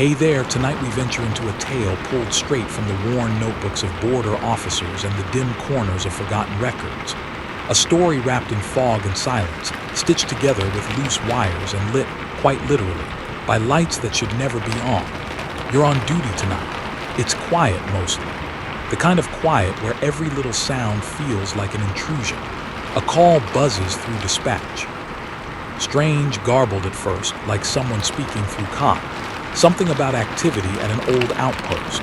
Hey there, tonight we venture into a tale pulled straight from the worn notebooks of border officers and the dim corners of forgotten records. A story wrapped in fog and silence, stitched together with loose wires and lit, quite literally, by lights that should never be on. You're on duty tonight. It's quiet mostly. The kind of quiet where every little sound feels like an intrusion. A call buzzes through dispatch. Strange, garbled at first, like someone speaking through code. Something about activity at an old outpost.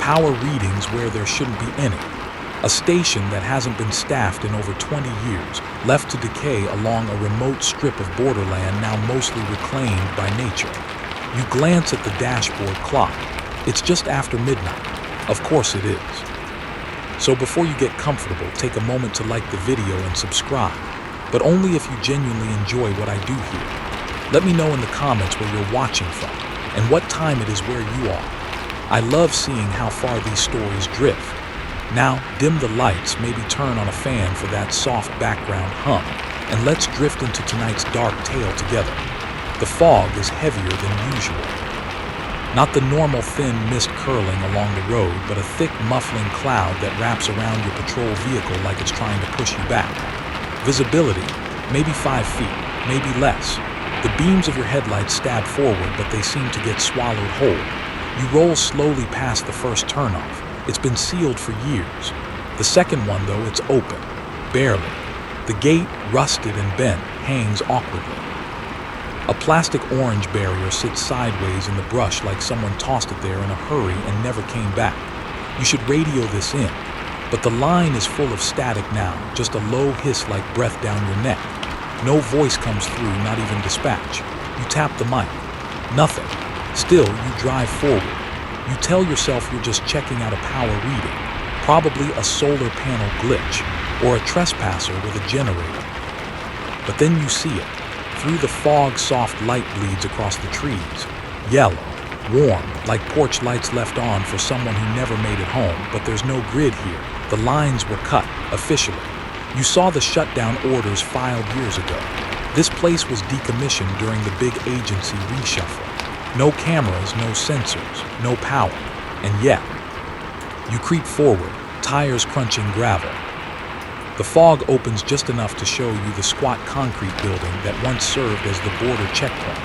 Power readings where there shouldn't be any. A station that hasn't been staffed in over 20 years, left to decay along a remote strip of borderland now mostly reclaimed by nature. You glance at the dashboard clock. It's just after midnight. Of course it is. So before you get comfortable, take a moment to like the video and subscribe. But only if you genuinely enjoy what I do here. Let me know in the comments where you're watching from, and what time it is where you are. I love seeing how far these stories drift. Now, dim the lights, maybe turn on a fan for that soft background hum, and let's drift into tonight's dark tale together. The fog is heavier than usual. Not the normal thin mist curling along the road, but a thick muffling cloud that wraps around your patrol vehicle like it's trying to push you back. Visibility, maybe 5 feet, maybe less. The beams of your headlights stab forward, but they seem to get swallowed whole. You roll slowly past the first turnoff. It's been sealed for years. The second one, though, it's open. Barely. The gate, rusted and bent, hangs awkwardly. A plastic orange barrier sits sideways in the brush like someone tossed it there in a hurry and never came back. You should radio this in. But the line is full of static now, just a low hiss like breath down your neck. No voice comes through, not even dispatch. You tap the mic. Nothing. Still, you drive forward. You tell yourself you're just checking out a power reading, probably a solar panel glitch, or a trespasser with a generator. But then you see it. Through the fog, soft light bleeds across the trees. Yellow, warm, like porch lights left on for someone who never made it home, but there's no grid here. The lines were cut, officially. You saw the shutdown orders filed years ago. This place was decommissioned during the big agency reshuffle. No cameras, no sensors, no power. And yet, you creep forward, tires crunching gravel. The fog opens just enough to show you the squat concrete building that once served as the border checkpoint.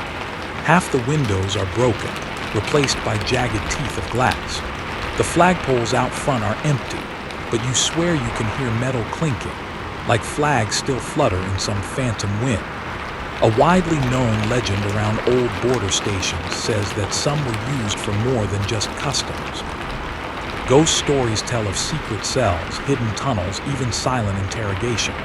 Half the windows are broken, replaced by jagged teeth of glass. The flagpoles out front are empty, but you swear you can hear metal clinking, like flags still flutter in some phantom wind. A widely known legend around old border stations says that some were used for more than just customs. Ghost stories tell of secret cells, hidden tunnels, even silent interrogations.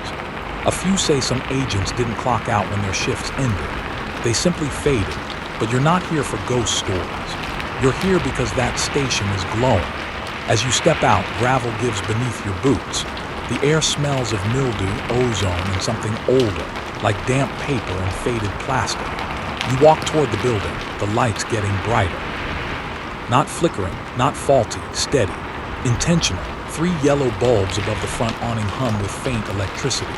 A few say some agents didn't clock out when their shifts ended. They simply faded, but you're not here for ghost stories. You're here because that station is glowing. As you step out, gravel gives beneath your boots. The air smells of mildew, ozone, and something older, like damp paper and faded plastic. You walk toward the building, the lights getting brighter. Not flickering, not faulty, steady. Intentional. 3 yellow bulbs above the front awning hum with faint electricity.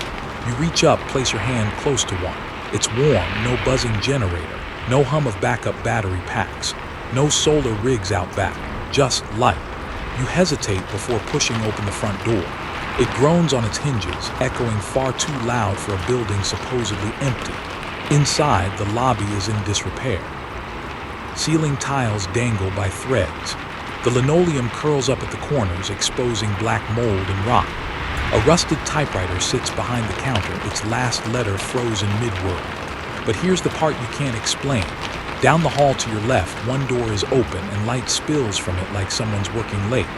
You reach up, place your hand close to one. It's warm, no buzzing generator, no hum of backup battery packs, no solar rigs out back, just light. You hesitate before pushing open the front door. It groans on its hinges, echoing far too loud for a building supposedly empty. Inside, the lobby is in disrepair. Ceiling tiles dangle by threads. The linoleum curls up at the corners, exposing black mold and rot. A rusted typewriter sits behind the counter, its last letter frozen mid-word. But here's the part you can't explain. Down the hall to your left, one door is open and light spills from it like someone's working late.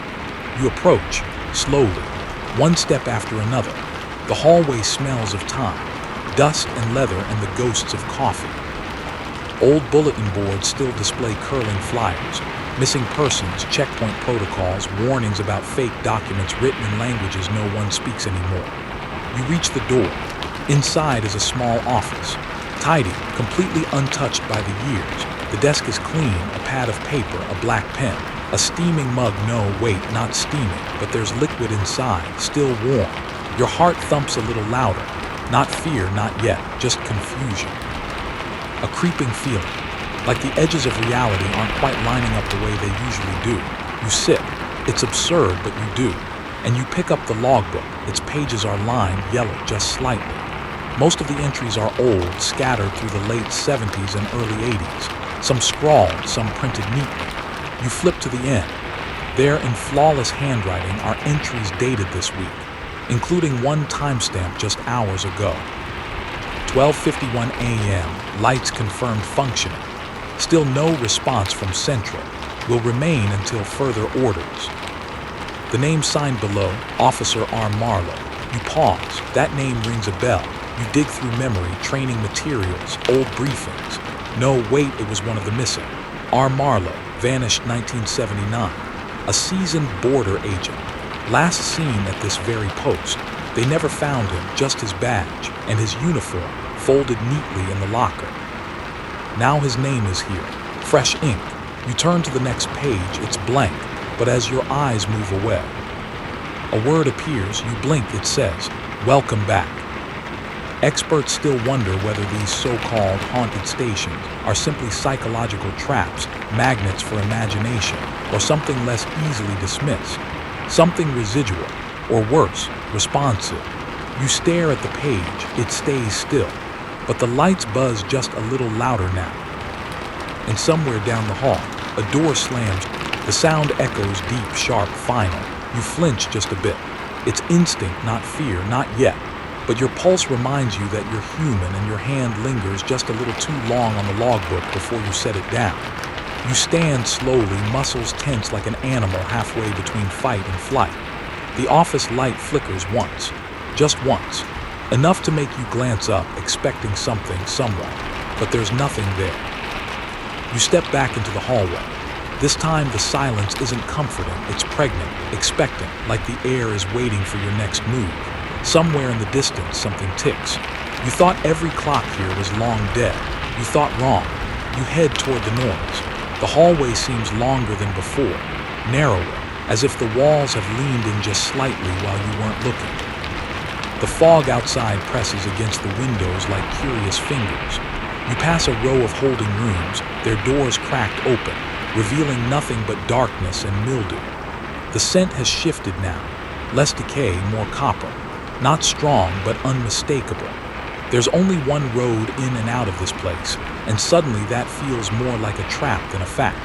You approach, slowly, one step after another. The hallway smells of time, dust and leather and the ghosts of coffee. Old bulletin boards still display curling flyers, missing persons, checkpoint protocols, warnings about fake documents written in languages no one speaks anymore. You reach the door. Inside is a small office. Tidy, completely untouched by the years. The desk is clean, a pad of paper, a black pen. A steaming mug, no, wait, not steaming, but there's liquid inside, still warm. Your heart thumps a little louder. Not fear, not yet, just confusion. A creeping feeling. Like the edges of reality aren't quite lining up the way they usually do. You sit. It's absurd, but you do. And you pick up the logbook. Its pages are lined yellow just slightly. Most of the entries are old, scattered through the late 70s and early 80s. Some scrawled, some printed neatly. You flip to the end. There, in flawless handwriting, are entries dated this week, including one timestamp just hours ago. 12:51 a.m., lights confirmed functioning. Still no response from Central. Will remain until further orders. The name signed below, Officer R. Marlowe. You pause. That name rings a bell. You dig through memory, training materials, old briefings. No, wait, it was one of the missing. R. Marlowe, vanished 1979. A seasoned border agent. Last seen at this very post. They never found him, just his badge and his uniform, folded neatly in the locker. Now his name is here. Fresh ink. You turn to the next page, it's blank, but as your eyes move away, a word appears, you blink, it says, "Welcome back." Experts still wonder whether these so-called haunted stations are simply psychological traps, magnets for imagination, or something less easily dismissed. Something residual, or worse, responsive. You stare at the page, it stays still, but the lights buzz just a little louder now. And somewhere down the hall, a door slams. The sound echoes deep, sharp, final. You flinch just a bit. It's instinct, not fear, not yet. But your pulse reminds you that you're human and your hand lingers just a little too long on the logbook before you set it down. You stand slowly, muscles tense like an animal halfway between fight and flight. The office light flickers once, just once, enough to make you glance up, expecting something, someone, but there's nothing there. You step back into the hallway. This time the silence isn't comforting, it's pregnant, expectant, like the air is waiting for your next move. Somewhere in the distance, something ticks. You thought every clock here was long dead. You thought wrong. You head toward the noise. The hallway seems longer than before, narrower, as if the walls have leaned in just slightly while you weren't looking. The fog outside presses against the windows like curious fingers. You pass a row of holding rooms, their doors cracked open, revealing nothing but darkness and mildew. The scent has shifted now. Less decay, more copper. Not strong, but unmistakable. There's only one road in and out of this place, and suddenly that feels more like a trap than a fact.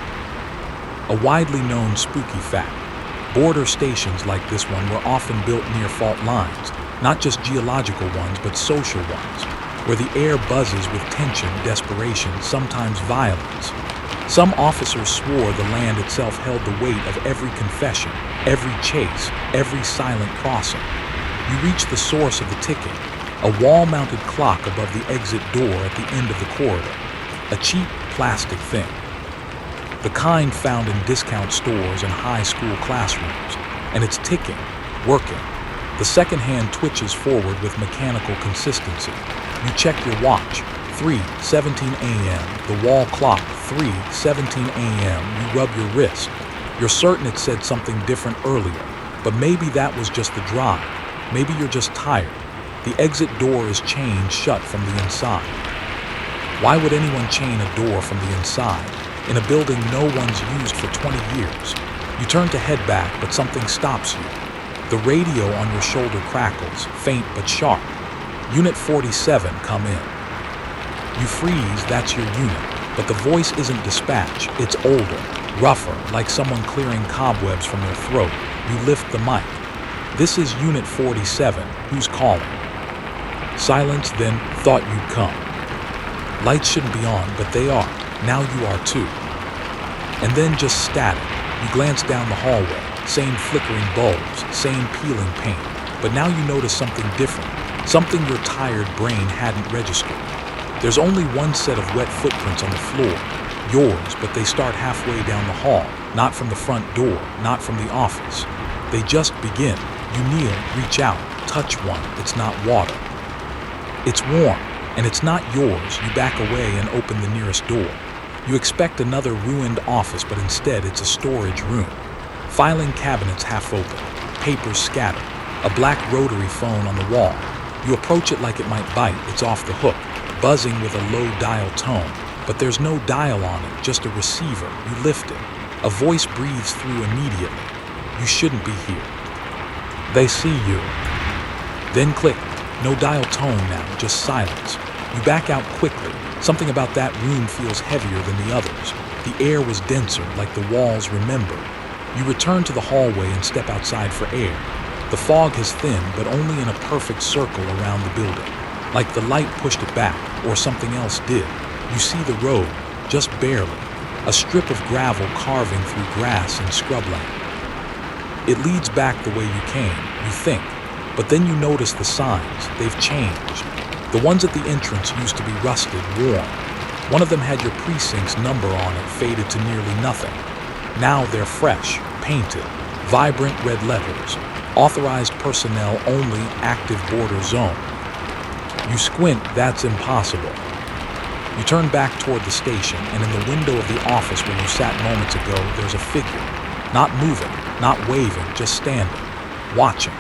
A widely known spooky fact. Border stations like this one were often built near fault lines, not just geological ones, but social ones, where the air buzzes with tension, desperation, sometimes violence. Some officers swore the land itself held the weight of every confession, every chase, every silent crossing. You reach the source of the ticking, a wall-mounted clock above the exit door at the end of the corridor, a cheap plastic thing. The kind found in discount stores and high school classrooms, and it's ticking, working. The second hand twitches forward with mechanical consistency. You check your watch, 3:17 a.m., the wall clock, 3:17 a.m., you rub your wrist. You're certain it said something different earlier, but maybe that was just the drive. Maybe you're just tired. The exit door is chained shut from the inside. Why would anyone chain a door from the inside in a building no one's used for 20 years? You turn to head back, but something stops you. The radio on your shoulder crackles, faint but sharp. Unit 47, come in. You freeze, that's your unit, but the voice isn't dispatch. It's older, rougher, like someone clearing cobwebs from their throat. You lift the mic. This is Unit 47. Who's calling? Silence, then thought you'd come. Lights shouldn't be on, but they are. Now you are too. And then just static. You glance down the hallway. Same flickering bulbs, same peeling paint. But now you notice something different. Something your tired brain hadn't registered. There's only one set of wet footprints on the floor. Yours, but they start halfway down the hall. Not from the front door, not from the office. They just begin. You kneel, reach out, touch one. It's not water. It's warm, and it's not yours. You back away and open the nearest door. You expect another ruined office, but instead it's a storage room. Filing cabinets half open, papers scattered, a black rotary phone on the wall. You approach it like it might bite. It's off the hook, buzzing with a low dial tone. but there's no dial on it, just a receiver. You lift it. A voice breathes through immediately. You shouldn't be here. They see you. Then click. No dial tone now, just silence. You back out quickly. Something about that room feels heavier than the others. The air was denser, like the walls remembered. You return to the hallway and step outside for air. The fog has thinned, but only in a perfect circle around the building. Like the light pushed it back, or something else did. You see the road, just barely. A strip of gravel carving through grass and scrubland. It leads back the way you came, you think. But then you notice the signs. They've changed. The ones at the entrance used to be rusted, worn. One of them had your precinct's number on it, faded to nearly nothing. Now they're fresh, painted, vibrant red letters. Authorized personnel only, active border zone. You squint, that's impossible. You turn back toward the station, and in the window of the office where you sat moments ago, there's a figure. Not moving, not waving, just standing, watching.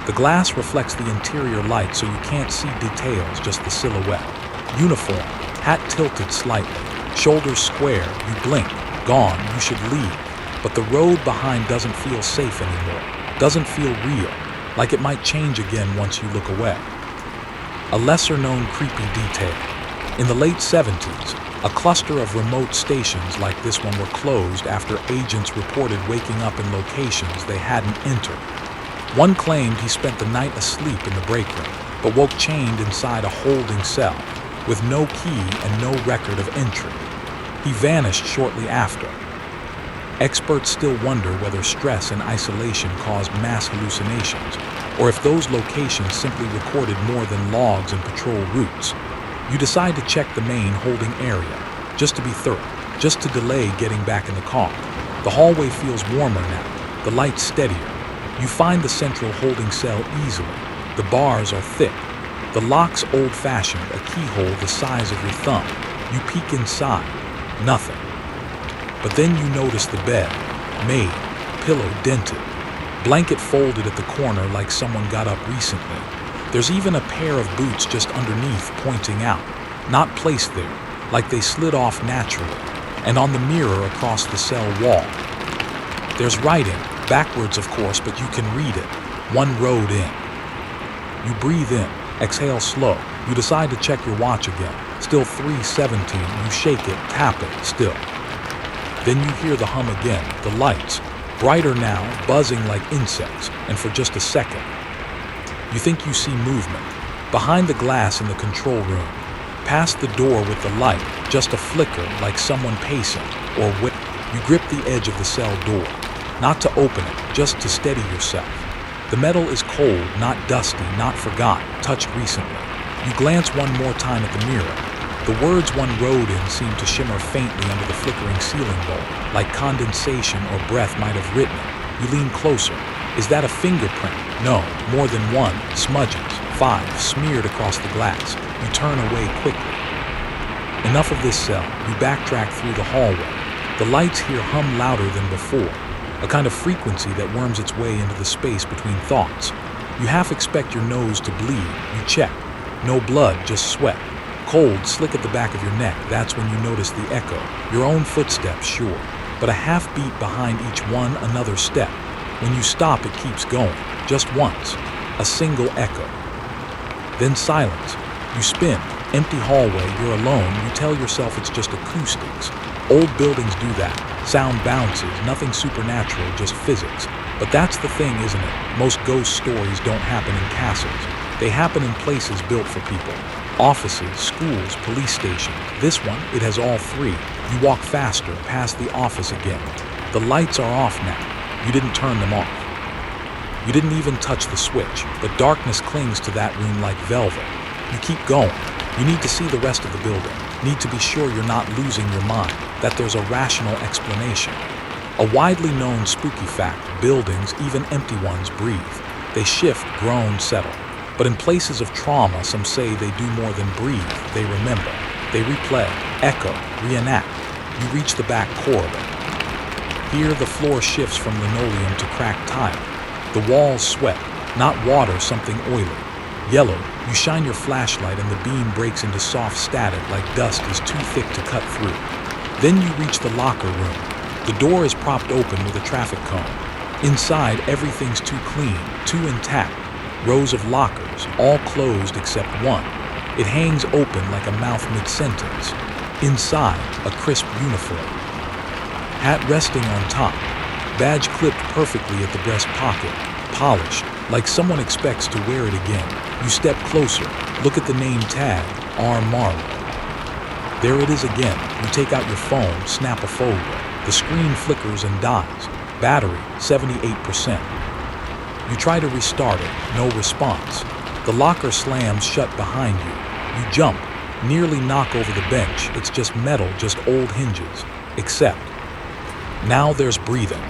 The glass reflects the interior light, so you can't see details, just the silhouette. Uniform, hat tilted slightly, shoulders square, you blink, gone, you should leave. But the road behind doesn't feel safe anymore, doesn't feel real, like it might change again once you look away. A lesser-known creepy detail. In the late 70s, a cluster of remote stations like this one were closed after agents reported waking up in locations they hadn't entered. One claimed he spent the night asleep in the break room, but woke chained inside a holding cell, with no key and no record of entry. He vanished shortly after. Experts still wonder whether stress and isolation caused mass hallucinations, or if those locations simply recorded more than logs and patrol routes. You decide to check the main holding area, just to be thorough, just to delay getting back in the car. The hallway feels warmer now, the light steadier. You find the central holding cell easily. The bars are thick. The lock's old-fashioned, a keyhole the size of your thumb. You peek inside. Nothing. But then you notice the bed, made, pillow dented, blanket folded at the corner like someone got up recently. There's even a pair of boots just underneath pointing out, not placed there, like they slid off naturally, and on the mirror across the cell wall. There's writing, backwards of course, but you can read it, one road in. You breathe in, exhale slow. You decide to check your watch again, still 3:17, you shake it, tap it, still. Then you hear the hum again, the lights, brighter now, buzzing like insects, and for just a second. You think you see movement, behind the glass in the control room, past the door with the light, just a flicker like someone pacing, or you grip the edge of the cell door, not to open it, just to steady yourself. The metal is cold, not dusty, not forgotten, touched recently. You glance one more time at the mirror. The words one rode in seem to shimmer faintly under the flickering ceiling bowl, like condensation or breath might have written it. You lean closer. Is that a fingerprint? No, more than one. Smudges. 5, smeared across the glass. You turn away quickly. Enough of this cell. You backtrack through the hallway. The lights here hum louder than before, a kind of frequency that worms its way into the space between thoughts. You half expect your nose to bleed. You check. No blood, just sweat. Cold, slick at the back of your neck. That's when you notice the echo. Your own footsteps, sure, but a half beat behind each one, another step. When you stop, it keeps going, just once, a single echo. Then silence. You spin, empty hallway, you're alone, you tell yourself it's just acoustics. Old buildings do that, sound bounces, nothing supernatural, just physics. But that's the thing, isn't it? Most ghost stories don't happen in castles. They happen in places built for people. Offices, schools, police stations. This one, it has all three. You walk faster, past the office again. The lights are off now. You didn't turn them off. You didn't even touch the switch, but darkness clings to that room like velvet. You keep going. You need to see the rest of the building. Need to be sure you're not losing your mind, that there's a rational explanation. A widely known spooky fact, buildings, even empty ones, breathe. They shift, groan, settle. But in places of trauma, some say they do more than breathe. They remember. They replay, echo, reenact. You reach the back corridor. Here, the floor shifts from linoleum to cracked tile. The walls sweat, not water, something oily. Yellow, you shine your flashlight and the beam breaks into soft static like dust is too thick to cut through. Then you reach the locker room. The door is propped open with a traffic cone. Inside, everything's too clean, too intact. Rows of lockers, all closed except one. It hangs open like a mouth mid-sentence. Inside, a crisp uniform. Hat resting on top. Badge clipped perfectly at the breast pocket. Polished, like someone expects to wear it again. You step closer, look at the name tag, R. Marlowe. There it is again. You take out your phone, snap a photo. The screen flickers and dies. Battery, 78%. You try to restart it, no response. The locker slams shut behind you. You jump, nearly knock over the bench. It's just metal, just old hinges. Except, now there's breathing.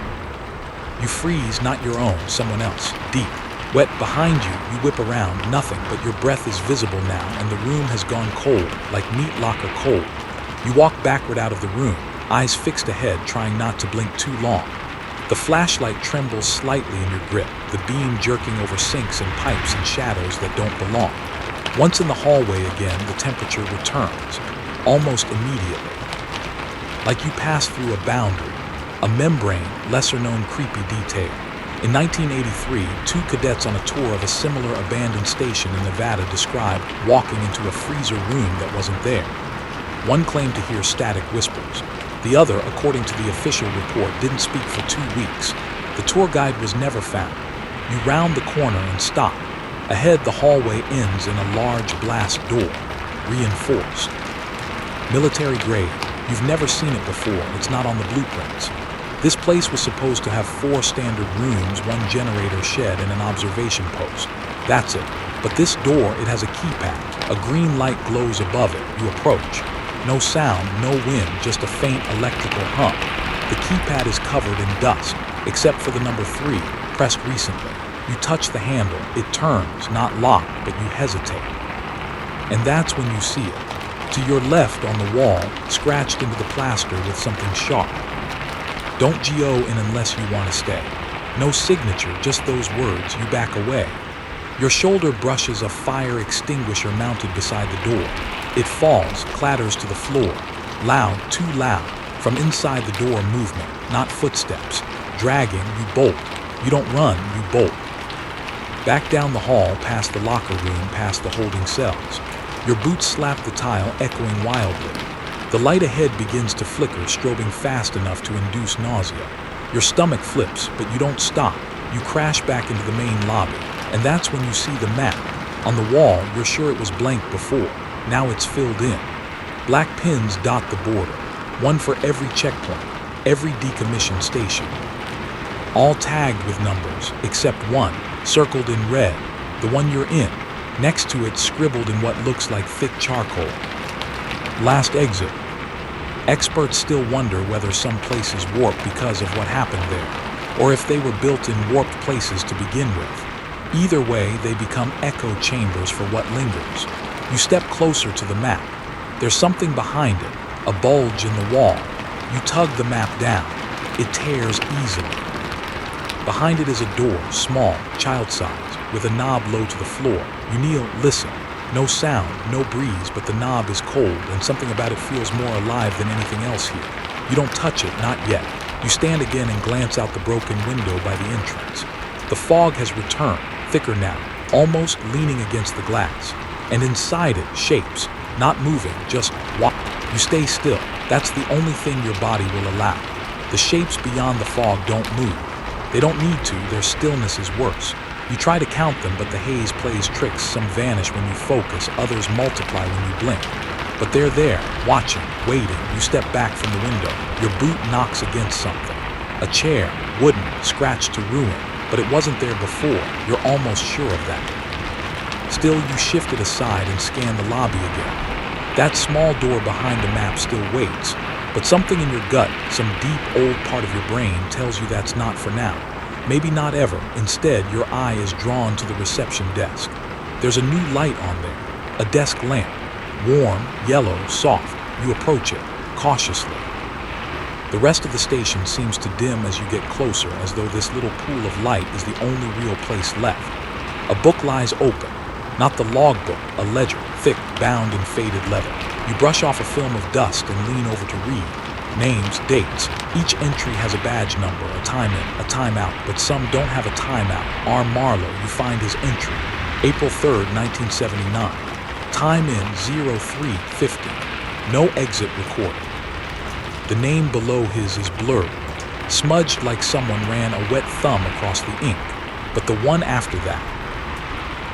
You freeze, not your own, someone else, deep. Wet behind you, you whip around, nothing, but your breath is visible now, and the room has gone cold, like meat locker cold. You walk backward out of the room, eyes fixed ahead, trying not to blink too long. The flashlight trembles slightly in your grip, the beam jerking over sinks and pipes and shadows that don't belong. Once in the hallway again, the temperature returns, almost immediately. Like you pass through a boundary, a membrane, lesser-known creepy detail. In 1983, two cadets on a tour of a similar abandoned station in Nevada described walking into a freezer room that wasn't there. One claimed to hear static whispers. The other, according to the official report, didn't speak for 2 weeks. The tour guide was never found. You round the corner and stop. Ahead, the hallway ends in a large blast door, reinforced. Military grade. You've never seen it before. It's not on the blueprints. This place was supposed to have 4 standard rooms, 1 generator shed, and an observation post. That's it. But this door, it has a keypad. A green light glows above it. You approach. No sound, no wind, just a faint electrical hum. The keypad is covered in dust, except for the number 3, pressed recently. You touch the handle. It turns, not locked, but you hesitate. And that's when you see it. To your left on the wall, scratched into the plaster with something sharp. Don't GO in unless you want to stay. No signature, just those words. You back away. Your shoulder brushes a fire extinguisher mounted beside the door. It falls, clatters to the floor. Loud, too loud. From inside the door, movement, not footsteps. Dragging, you bolt. You don't run, you bolt. Back down the hall, past the locker room, past the holding cells. Your boots slap the tile, echoing wildly. The light ahead begins to flicker, strobing fast enough to induce nausea. Your stomach flips, but you don't stop. You crash back into the main lobby, and that's when you see the map. On the wall, you're sure it was blank before. Now it's filled in. Black pins dot the border, one for every checkpoint, every decommissioned station. All tagged with numbers, except one, circled in red, the one you're in. Next to it, scribbled in what looks like thick charcoal. Last exit. Experts still wonder whether some places warp because of what happened there, or if they were built in warped places to begin with. Either way, they become echo chambers for what lingers. You step closer to the map. There's something behind it, a bulge in the wall. You tug the map down. It tears easily. Behind it is a door, small, child-sized, with a knob low to the floor. You kneel, listen. No sound, no breeze, but the knob is cold, and something about it feels more alive than anything else here. You don't touch it, not yet. You stand again and glance out the broken window by the entrance. The fog has returned, thicker now, almost leaning against the glass. And inside it, shapes, not moving, just walk. You stay still. That's the only thing your body will allow. The shapes beyond the fog don't move. They don't need to, their stillness is worse. You try to count them, but the haze plays tricks. Some vanish when you focus, others multiply when you blink. But they're there, watching, waiting. You step back from the window. Your boot knocks against something. A chair, wooden, scratched to ruin. But it wasn't there before. You're almost sure of that. Still, you shift it aside and scan the lobby again. That small door behind the map still waits. But something in your gut, some deep old part of your brain, tells you that's not for now. Maybe not ever. Instead, your eye is drawn to the reception desk. There's a new light on there, a desk lamp. Warm, yellow, soft. You approach it, cautiously. The rest of the station seems to dim as you get closer, as though this little pool of light is the only real place left. A book lies open. Not the logbook, a ledger, thick, bound in faded leather. You brush off a film of dust and lean over to read. Names, dates. Each entry has a badge number, a time in, a timeout, but some don't have a timeout. R. Marlowe, you find his entry. April 3rd, 1979. Time in 0350. No exit recorded. The name below his is blurred, smudged like someone ran a wet thumb across the ink. But the one after that,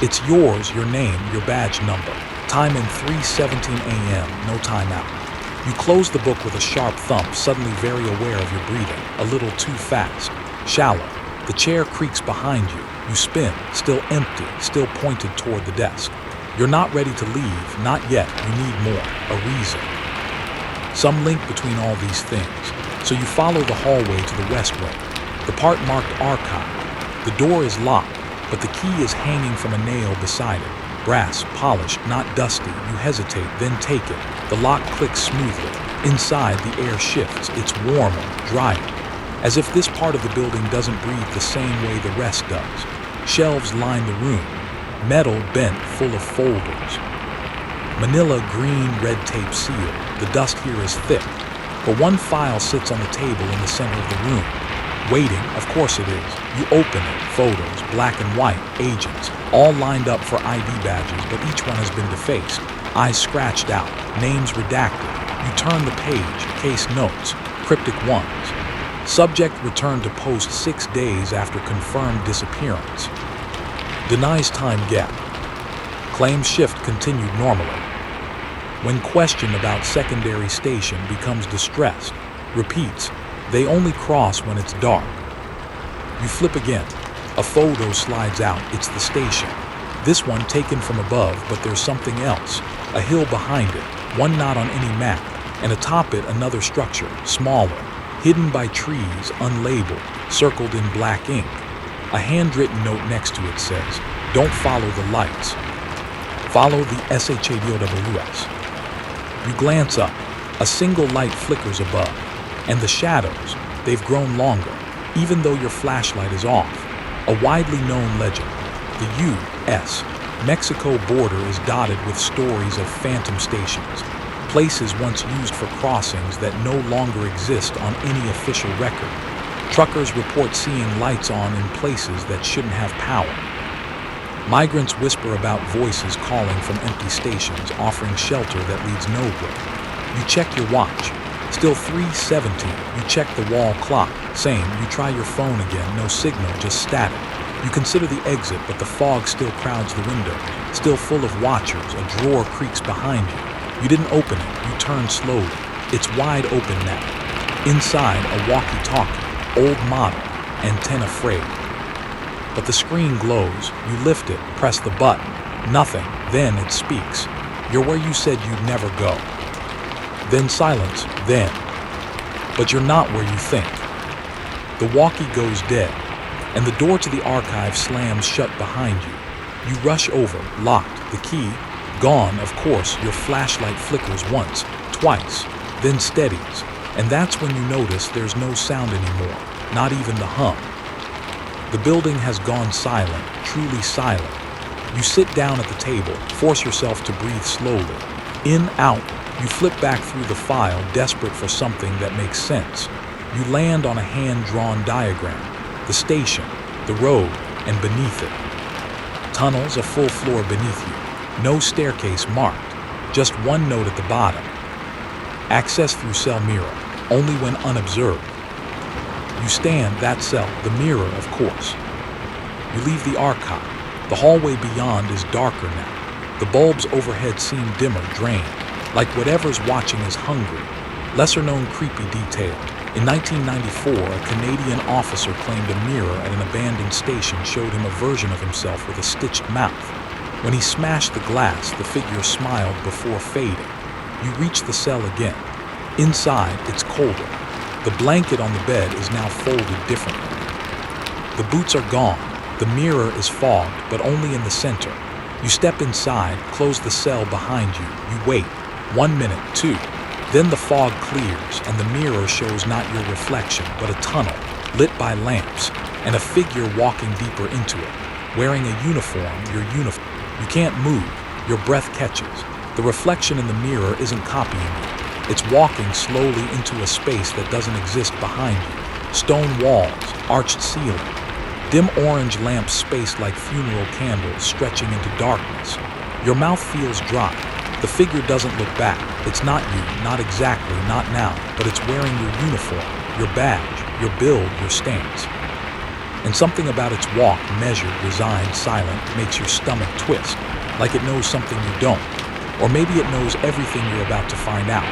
it's yours, your name, your badge number. Time in 3:17 a.m., no timeout. You close the book with a sharp thump, suddenly very aware of your breathing, a little too fast, shallow. The chair creaks behind you. You spin, still empty, still pointed toward the desk. You're not ready to leave, not yet. You need more, a reason. Some link between all these things. So you follow the hallway to the west wing, the part marked archive. The door is locked, but the key is hanging from a nail beside it. Brass, polished, not dusty. You hesitate, then take it. The lock clicks smoothly. Inside, the air shifts. It's warmer, drier, as if this part of the building doesn't breathe the same way the rest does. Shelves line the room, metal bent full of folders. Manila green red tape seal. The dust here is thick, but one file sits on the table in the center of the room. Waiting, of course it is. You open it, photos, black and white, agents, all lined up for ID badges, but each one has been defaced. Eyes scratched out, names redacted. You turn the page, case notes, cryptic ones. Subject returned to post 6 days after confirmed disappearance. Denies time gap. Claims shift continued normally. When questioned about secondary station becomes distressed. Repeats, they only cross when it's dark. You flip again. A photo slides out. It's the station. This one taken from above, but there's something else. A hill behind it, one not on any map, and atop it another structure, smaller, hidden by trees, unlabeled, circled in black ink. A handwritten note next to it says, "Don't follow the lights. Follow the SHADOWS." You glance up. A single light flickers above. And the shadows, they've grown longer, even though your flashlight is off. A widely known legend. The U.S. Mexico border is dotted with stories of phantom stations, places once used for crossings that no longer exist on any official record. Truckers report seeing lights on in places that shouldn't have power. Migrants whisper about voices calling from empty stations, offering shelter that leads nowhere. You check your watch. Still 3:17. You check the wall clock. Same. You try your phone again. No signal, just static. You consider the exit, but the fog still crowds the window. Still full of watchers. A drawer creaks behind you. You didn't open it. You turn slowly. It's wide open now. Inside, a walkie-talkie. Old model. Antenna frayed. But the screen glows. You lift it. Press the button. Nothing. Then it speaks. You're where you said you'd never go. Then silence, then. But you're not where you think. The walkie goes dead, and the door to the archive slams shut behind you. You rush over, locked, the key, gone, of course. Your flashlight flickers once, twice, then steadies, and that's when you notice there's no sound anymore, not even the hum. The building has gone silent, truly silent. You sit down at the table, force yourself to breathe slowly. In, out. You flip back through the file, desperate for something that makes sense. You land on a hand-drawn diagram, the station, the road, and beneath it. Tunnels, a full floor beneath you. No staircase marked, just one note at the bottom. Access through cell mirror, only when unobserved. You stand that cell, the mirror, of course. You leave the archive. The hallway beyond is darker now. The bulbs overhead seem dimmer, drained. Like whatever's watching is hungry. Lesser-known creepy detail. In 1994, a Canadian officer claimed a mirror at an abandoned station showed him a version of himself with a stitched mouth. When he smashed the glass, the figure smiled before fading. You reach the cell again. Inside, it's colder. The blanket on the bed is now folded differently. The boots are gone. The mirror is fogged, but only in the center. You step inside, close the cell behind you. You wait. 1 minute, 2. Then the fog clears, and the mirror shows not your reflection, but a tunnel, lit by lamps, and a figure walking deeper into it, wearing a uniform, your uniform. You can't move. Your breath catches. The reflection in the mirror isn't copying you. It's walking slowly into a space that doesn't exist behind you. Stone walls, arched ceiling, dim orange lamps spaced like funeral candles stretching into darkness. Your mouth feels dry. The figure doesn't look back. It's not you, not exactly, not now, but it's wearing your uniform, your badge, your build, your stance. And something about its walk, measured, resigned, silent, makes your stomach twist, like it knows something you don't. Or maybe it knows everything you're about to find out.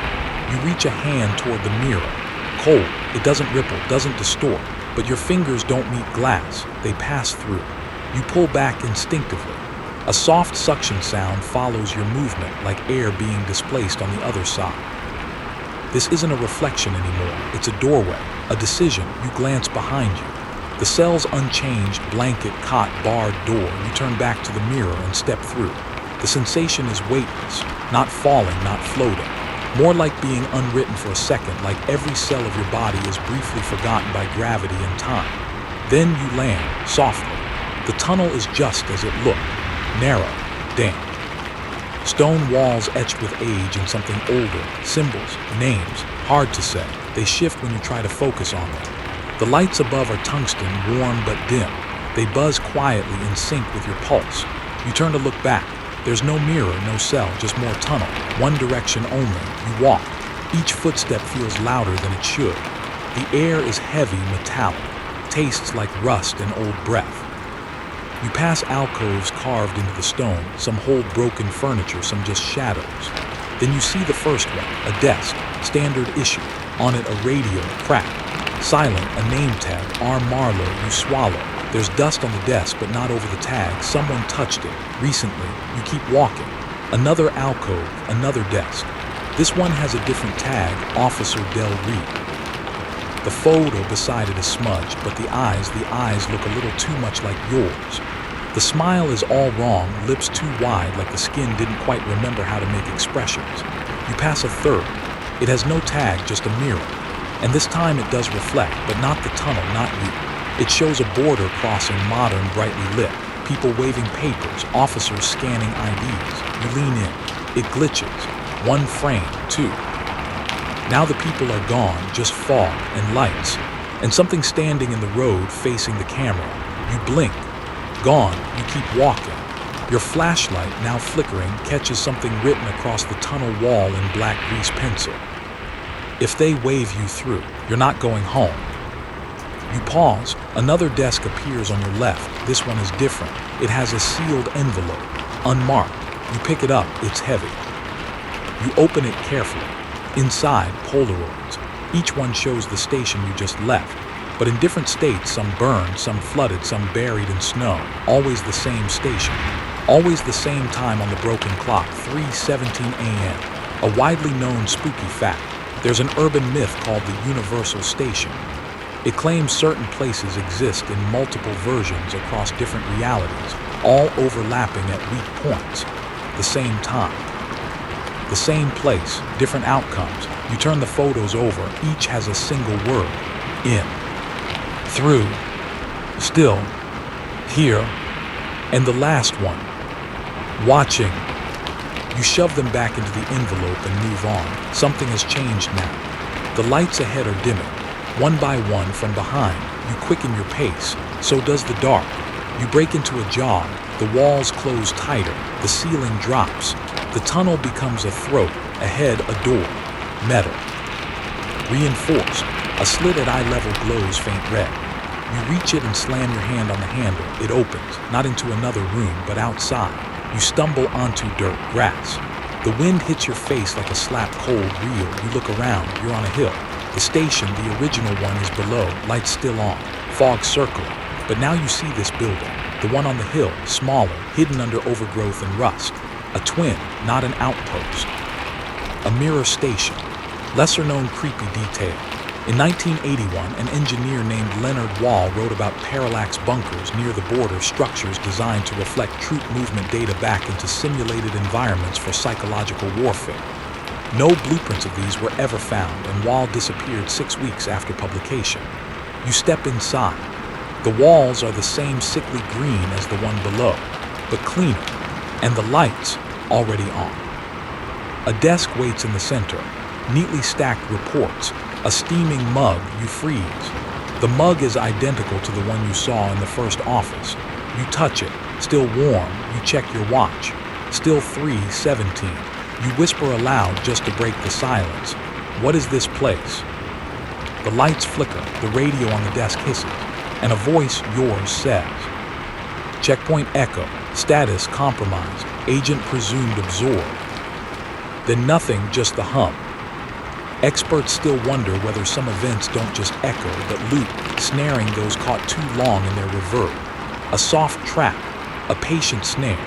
You reach a hand toward the mirror. Cold. It doesn't ripple, doesn't distort, but your fingers don't meet glass. They pass through. You pull back instinctively. A soft suction sound follows your movement, like air being displaced on the other side. This isn't a reflection anymore. It's a doorway, a decision. You glance behind you. The cell's unchanged, blanket, cot, barred door. You turn back to the mirror and step through. The sensation is weightless, not falling, not floating. More like being unwritten for a second, like every cell of your body is briefly forgotten by gravity and time. Then you land, softly. The tunnel is just as it looked. Narrow, damp. Stone walls etched with age and something older. Symbols, names, hard to say. They shift when you try to focus on them. The lights above are tungsten, warm but dim. They buzz quietly in sync with your pulse. You turn to look back. There's no mirror, no cell, just more tunnel. One direction only. You walk. Each footstep feels louder than it should. The air is heavy, metallic. Tastes like rust and old breath. You pass alcoves carved into the stone, some hold broken furniture, some just shadows. Then you see the first one, a desk, standard issue. On it a radio, cracked. Silent, a name tag, R. Marlowe, you swallow. There's dust on the desk, but not over the tag. Someone touched it. Recently. You keep walking. Another alcove, another desk. This one has a different tag, Officer Del Reed. The photo beside it is smudged, but the eyes look a little too much like yours. The smile is all wrong, lips too wide, like the skin didn't quite remember how to make expressions. You pass a third. It has no tag, just a mirror. And this time it does reflect, but not the tunnel, not you. It shows a border crossing, modern, brightly lit. People waving papers, officers scanning IDs. You lean in. It glitches. One frame, two. Now the people are gone, just fog and lights. And something standing in the road facing the camera. You blink. Gone. You keep walking. Your flashlight, now flickering, catches something written across the tunnel wall in black grease pencil. If they wave you through, you're not going home. You pause. Another desk appears on your left. This one is different. It has a sealed envelope, unmarked. You pick it up. It's heavy. You open it carefully. Inside, Polaroids. Each one shows the station you just left, but in different states, some burned, some flooded, some buried in snow. Always the same station. Always the same time on the broken clock, 3:17 a.m. A widely known spooky fact. There's an urban myth called the Universal Station. It claims certain places exist in multiple versions across different realities, all overlapping at weak points. The same time. The same place, different outcomes. You turn the photos over, each has a single word. In. Through. Still. Here. And the last one. Watching. You shove them back into the envelope and move on. Something has changed now. The lights ahead are dimming. One by one from behind, you quicken your pace. So does the dark. You break into a jog. The walls close tighter. The ceiling drops. The tunnel becomes a throat. Ahead, a door. Metal. Reinforced. A slit at eye level glows faint red. You reach it and slam your hand on the handle. It opens, not into another room, but outside. You stumble onto dirt, grass. The wind hits your face like a slap cold reel. You look around, you're on a hill. The station, the original one, is below, lights still on, fog circling. But now you see this building, the one on the hill, smaller, hidden under overgrowth and rust. A twin, not an outpost. A mirror station. Lesser known creepy detail. In 1981, an engineer named Leonard Wall wrote about parallax bunkers near the border, structures designed to reflect troop movement data back into simulated environments for psychological warfare. No blueprints of these were ever found, and Wall disappeared 6 weeks after publication. You step inside. The walls are the same sickly green as the one below, but cleaner. and the lights already on. A desk waits in the center, neatly stacked reports, a steaming mug you freeze. The mug is identical to the one you saw in the first office. You touch it, still warm, you check your watch. Still 3:17. You whisper aloud just to break the silence. What is this place? The lights flicker, the radio on the desk hisses, and a voice yours says, "Checkpoint Echo, status compromised, agent presumed absorbed." Then nothing, just the hum. Experts still wonder whether some events don't just echo but loop, snaring those caught too long in their reverb. A soft trap, a patient snare.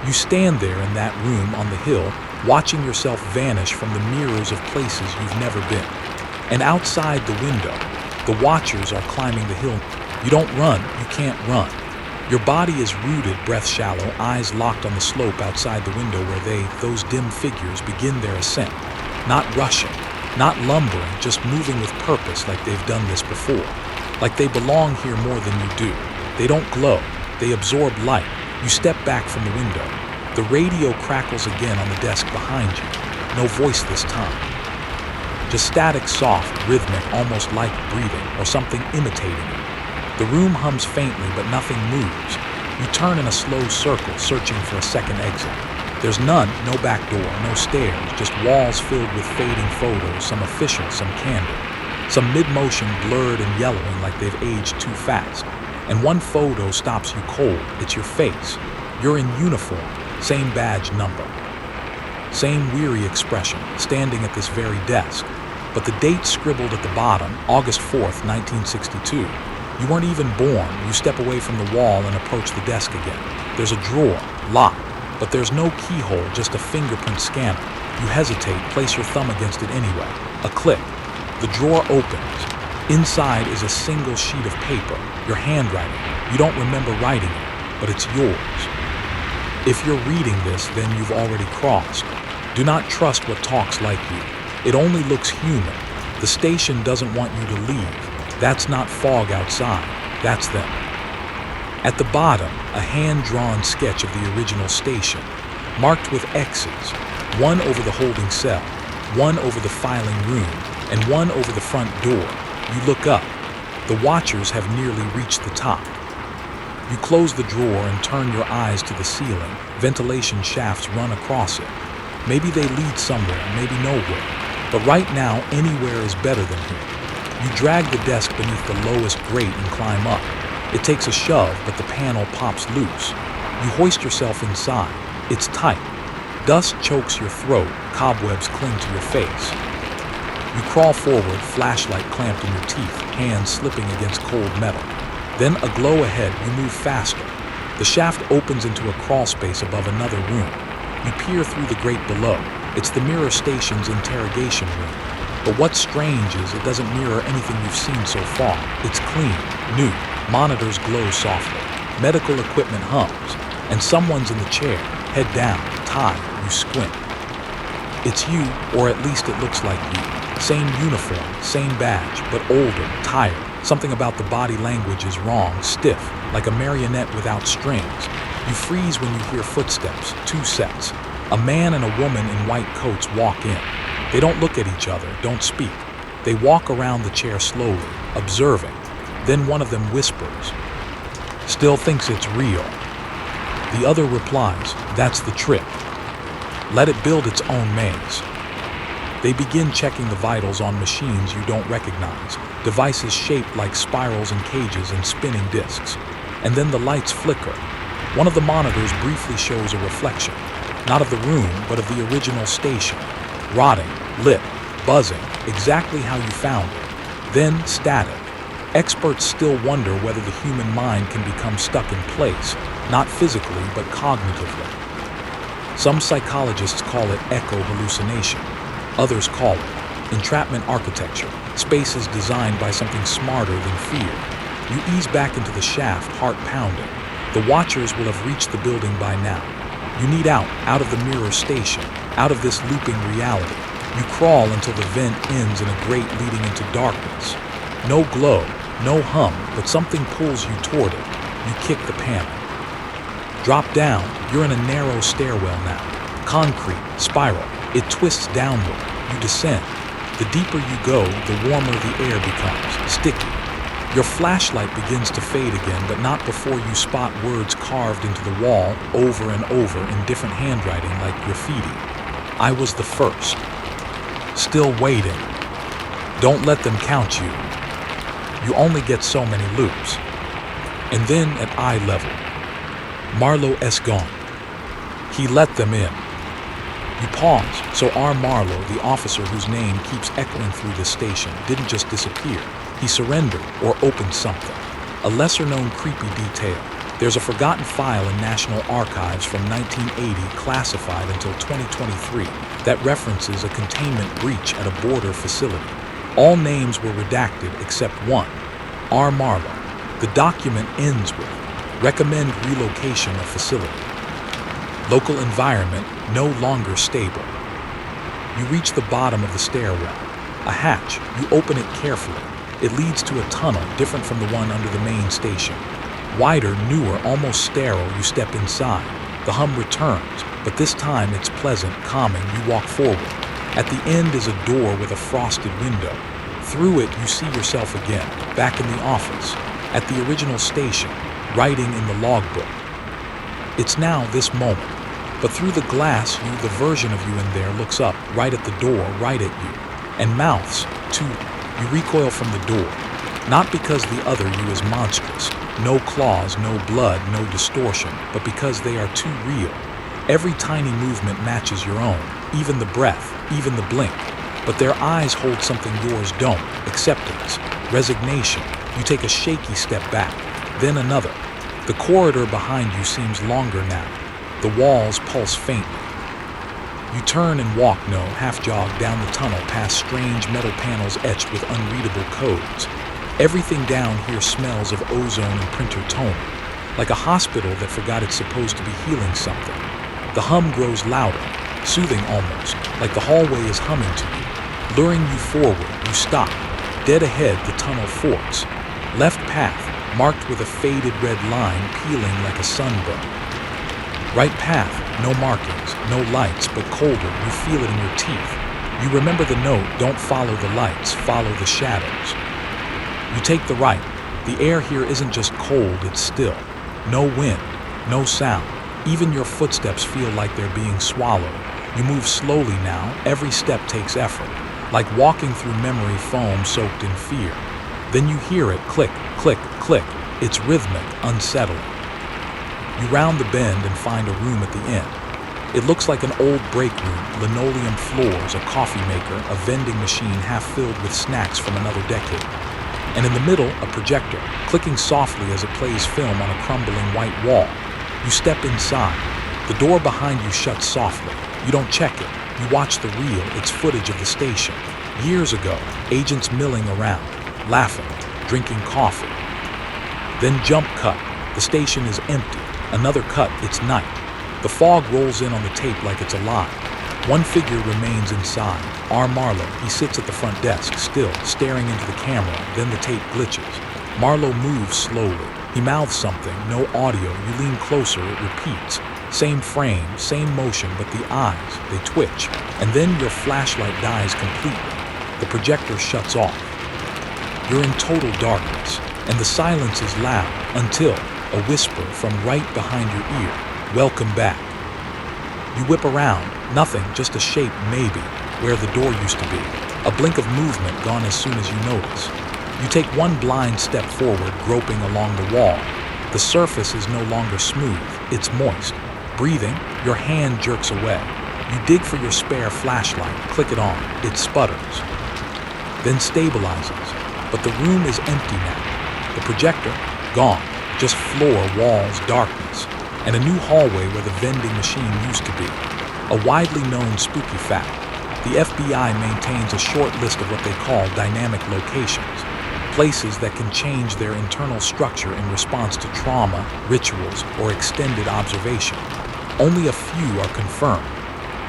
You stand there in that room on the hill, watching yourself vanish from the mirrors of places you've never been. And outside the window, the watchers are climbing the hill. You don't run, you can't run. Your body is rooted, breath shallow, eyes locked on the slope outside the window where those dim figures, begin their ascent. Not rushing, not lumbering, just moving with purpose like they've done this before. Like they belong here more than you do. They don't glow, they absorb light. You step back from the window. The radio crackles again on the desk behind you. No voice this time. Just static, soft, rhythmic, almost like breathing or something imitating it. The room hums faintly, but nothing moves. You turn in a slow circle, searching for a second exit. There's none, no back door, no stairs, just walls filled with fading photos, some official, some candid. Some mid-motion, blurred and yellowing like they've aged too fast. And one photo stops you cold. It's your face. You're in uniform, same badge number. Same weary expression, standing at this very desk. But the date scribbled at the bottom, August 4th, 1962. You weren't even born. You step away from the wall and approach the desk again. There's a drawer, locked, but there's no keyhole, just a fingerprint scanner. You hesitate, place your thumb against it anyway. A click. The drawer opens. Inside is a single sheet of paper, your handwriting. You don't remember writing it, but it's yours. If you're reading this, then you've already crossed. Do not trust what talks like you. It only looks human. The station doesn't want you to leave. That's not fog outside. That's them. At the bottom, a hand-drawn sketch of the original station, marked with X's, one over the holding cell, one over the filing room, and one over the front door. You look up. The watchers have nearly reached the top. You close the drawer and turn your eyes to the ceiling. Ventilation shafts run across it. Maybe they lead somewhere, maybe nowhere. But right now, anywhere is better than here. You drag the desk beneath the lowest grate and climb up. It takes a shove, but the panel pops loose. You hoist yourself inside. It's tight. Dust chokes your throat. Cobwebs cling to your face. You crawl forward, flashlight clamped in your teeth, hands slipping against cold metal. Then a glow ahead, you move faster. The shaft opens into a crawl space above another room. You peer through the grate below. It's the mirror station's interrogation room. But what's strange is it doesn't mirror anything you've seen so far. It's clean, new. Monitors glow softly. Medical equipment hums. And someone's in the chair, head down, tied. You squint. It's you, or at least it looks like you. Same uniform, same badge, but older, tired. Something about the body language is wrong, stiff, like a marionette without strings. You freeze when you hear footsteps, 2 sets. A man and a woman in white coats walk in. They don't look at each other, don't speak. They walk around the chair slowly, observing. Then one of them whispers, "Still thinks it's real." The other replies, "That's the trick. Let it build its own maze." They begin checking the vitals on machines you don't recognize, devices shaped like spirals and cages and spinning discs. And then the lights flicker. One of the monitors briefly shows a reflection, not of the room, but of the original station. Rotting, lit, buzzing, exactly how you found it. Then static. Experts still wonder whether the human mind can become stuck in place, not physically, but cognitively. Some psychologists call it echo hallucination. Others call it entrapment architecture, spaces designed by something smarter than fear. You ease back into the shaft, heart pounding. The watchers will have reached the building by now. You need out of the mirror station, out of this looping reality. You crawl until the vent ends in a grate leading into darkness. No glow, no hum, but something pulls you toward it. You kick the panel. Drop down, you're in a narrow stairwell now. Concrete, spiral, it twists downward. You descend. The deeper you go, the warmer the air becomes, sticky. Your flashlight begins to fade again, but not before you spot words carved into the wall over and over in different handwriting like graffiti. I was the first. Still waiting. Don't let them count you. You only get so many loops. And then at eye level, Marlowe S. gone. He let them in. You pause, so our Marlowe, the officer whose name keeps echoing through this station, didn't just disappear. He surrendered or opened something. A lesser-known creepy detail. There's a forgotten file in National Archives from 1980 classified until 2023 that references a containment breach at a border facility. All names were redacted except one, R. Marlowe. The document ends with, recommend relocation of facility. Local environment no longer stable. You reach the bottom of the stairwell. A hatch. You open it carefully. It leads to a tunnel different from the one under the main station. Wider, newer, almost sterile, you step inside. The hum returns, but this time it's pleasant, calming. You walk forward. At the end is a door with a frosted window. Through it, you see yourself again, back in the office, at the original station, writing in the logbook. It's now this moment, but through the glass, the version of you in there looks up, right at the door, right at you, and mouths, too. You recoil from the door, not because the other you is monstrous, no claws, no blood, no distortion, but because they are too real. Every tiny movement matches your own, even the breath, even the blink. But their eyes hold something yours don't, acceptance, resignation. You take a shaky step back, then another. The corridor behind you seems longer now. The walls pulse faintly. You turn and walk, half-jog down the tunnel past strange metal panels etched with unreadable codes. Everything down here smells of ozone and printer toner, like a hospital that forgot it's supposed to be healing something. The hum grows louder, soothing almost, like the hallway is humming to you. Luring you forward, you stop. Dead ahead, the tunnel forks. Left path, marked with a faded red line peeling like a sunburn. Right path, no markings, no lights, but colder, you feel it in your teeth. You remember the note, don't follow the lights, follow the shadows. You take the right. The air here isn't just cold, it's still. No wind, no sound. Even your footsteps feel like they're being swallowed. You move slowly now, every step takes effort, like walking through memory foam soaked in fear. Then you hear it click, click, click. It's rhythmic, unsettling. You round the bend and find a room at the end. It looks like an old break room, linoleum floors, a coffee maker, a vending machine half filled with snacks from another decade. And in the middle, a projector, clicking softly as it plays film on a crumbling white wall. You step inside. The door behind you shuts softly. You don't check it. You watch the reel, it's footage of the station. Years ago, agents milling around, laughing, drinking coffee. Then jump cut. The station is empty. Another cut, it's night. The fog rolls in on the tape like it's alive. One figure remains inside. R. Marlowe. He sits at the front desk, still, staring into the camera. Then the tape glitches. Marlowe moves slowly. He mouths something, no audio. You lean closer, it repeats. Same frame, same motion, but the eyes, they twitch. And then your flashlight dies completely. The projector shuts off. You're in total darkness, and the silence is loud until a whisper from right behind your ear. Welcome back. You whip around. Nothing, just a shape, maybe, where the door used to be. A blink of movement gone as soon as you notice. You take one blind step forward, groping along the wall. The surface is no longer smooth. It's moist. Breathing, your hand jerks away. You dig for your spare flashlight, click it on. It sputters. Then stabilizes. But the room is empty now. The projector, gone. Just floor, walls, darkness. And a new hallway where the vending machine used to be. A widely known spooky fact. The FBI maintains a short list of what they call dynamic locations. Places that can change their internal structure in response to trauma, rituals, or extended observation. Only a few are confirmed.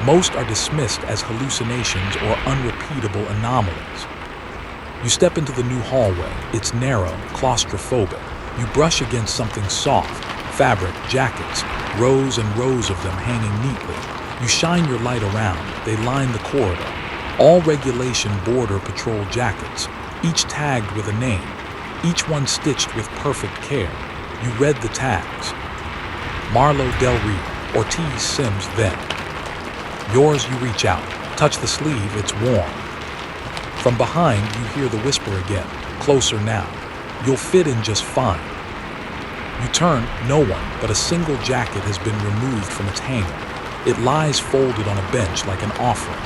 Most are dismissed as hallucinations or unrepeatable anomalies. You step into the new hallway. It's narrow, claustrophobic. You brush against something soft, fabric jackets, rows and rows of them hanging neatly. You shine your light around, they line the corridor. All regulation border patrol jackets, each tagged with a name, each one stitched with perfect care. You read the tags. Marlo Del Rio, Ortiz Sims then. Yours, you reach out, touch the sleeve, it's warm. From behind, you hear the whisper again, closer now. You'll fit in just fine. You turn, no one, but a single jacket has been removed from its hanger. It lies folded on a bench like an offering.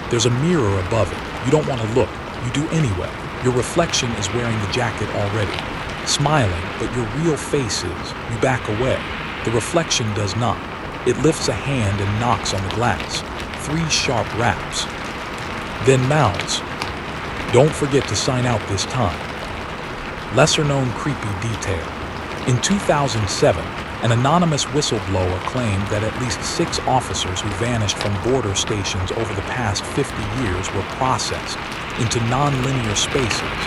There's a mirror above it. You don't want to look. You do anyway. Your reflection is wearing the jacket already. Smiling, but your real face is. You back away. The reflection does not. It lifts a hand and knocks on the glass. 3 sharp raps. Then mouths. Don't forget to sign out this time. Lesser-known creepy detail. In 2007, an anonymous whistleblower claimed that at least 6 officers who vanished from border stations over the past 50 years were processed into non-linear spaces,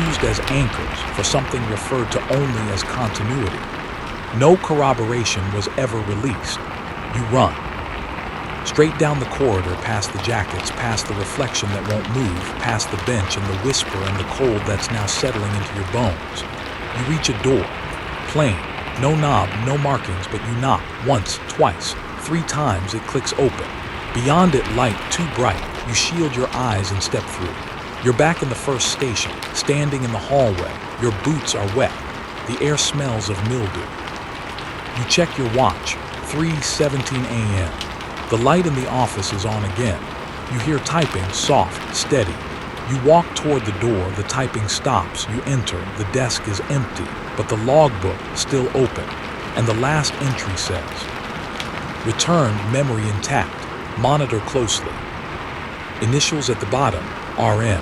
used as anchors for something referred to only as continuity. No corroboration was ever released. You run. Straight down the corridor, past the jackets, past the reflection that won't move, past the bench and the whisper and the cold that's now settling into your bones. You reach a door. Plain. No knob, no markings, but you knock. Once, twice, 3 times it clicks open. Beyond it, light too bright. You shield your eyes and step through. You're back in the first station, standing in the hallway. Your boots are wet. The air smells of mildew. You check your watch. 3:17 a.m. The light in the office is on again. You hear typing, soft, steady. You walk toward the door, the typing stops, you enter, the desk is empty, but the logbook still open, and the last entry says, returned, memory intact, monitor closely. Initials at the bottom, RM.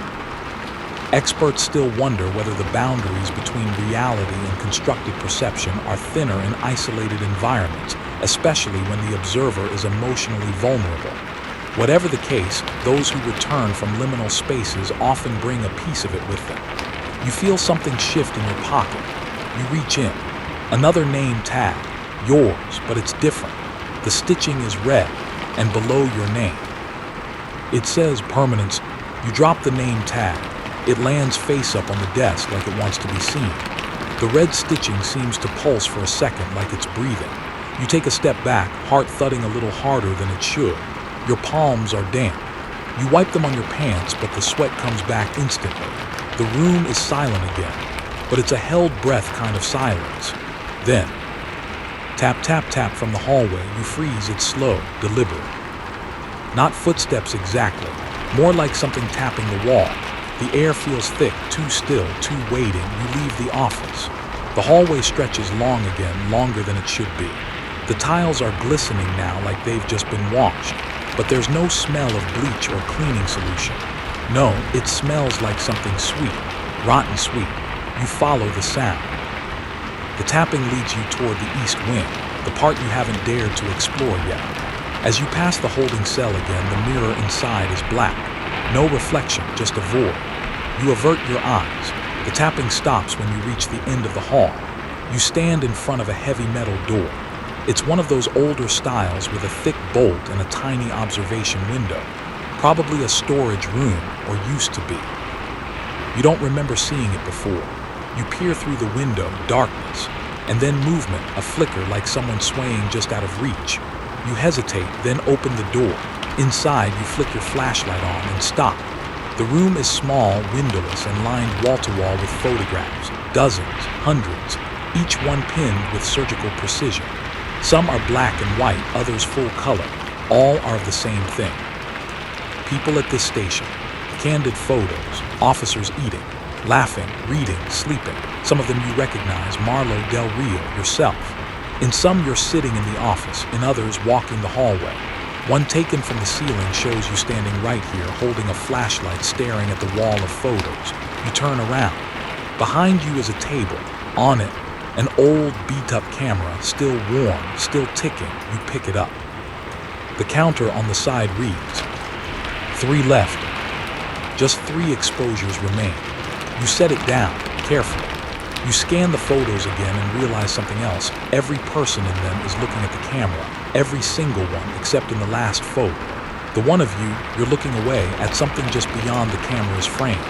Experts still wonder whether the boundaries between reality and constructed perception are thinner in isolated environments, especially when the observer is emotionally vulnerable. Whatever the case, those who return from liminal spaces often bring a piece of it with them. You feel something shift in your pocket. You reach in. Another name tag. Yours, but it's different. The stitching is red, and below your name. It says permanence. You drop the name tag. It lands face up on the desk like it wants to be seen. The red stitching seems to pulse for a second like it's breathing. You take a step back, heart thudding a little harder than it should. Your palms are damp. You wipe them on your pants, but the sweat comes back instantly. The room is silent again, but it's a held breath kind of silence. Then, tap, tap, tap from the hallway. You freeze. It's slow, deliberate. Not footsteps exactly, more like something tapping the wall. The air feels thick, too still, too waiting. You leave the office. The hallway stretches long again, longer than it should be. The tiles are glistening now like they've just been washed, but there's no smell of bleach or cleaning solution. No, it smells like something sweet, rotten sweet. You follow the sound. The tapping leads you toward the east wing, the part you haven't dared to explore yet. As you pass the holding cell again, the mirror inside is black. No reflection, just a void. You avert your eyes. The tapping stops when you reach the end of the hall. You stand in front of a heavy metal door. It's one of those older styles with a thick bolt and a tiny observation window. Probably a storage room, or used to be. You don't remember seeing it before. You peer through the window, darkness, and then movement, a flicker like someone swaying just out of reach. You hesitate, then open the door. Inside, you flick your flashlight on and stop. The room is small, windowless, and lined wall-to-wall with photographs. Dozens, hundreds, each one pinned with surgical precision. Some are black and white, others full color. All are of the same thing. People at this station. Candid photos. Officers eating, laughing, reading, sleeping. Some of them you recognize, Marlo Del Rio, yourself. In some, you're sitting in the office. In others, walking the hallway. One taken from the ceiling shows you standing right here, holding a flashlight, staring at the wall of photos. You turn around. Behind you is a table. On it, an old beat-up camera, still warm, still ticking. You pick it up. The counter on the side reads, 3 left. Just 3 exposures remain. You set it down, carefully. You scan the photos again and realize something else. Every person in them is looking at the camera. Every single one, except in the last photo. The one of you, you're looking away at something just beyond the camera's frame.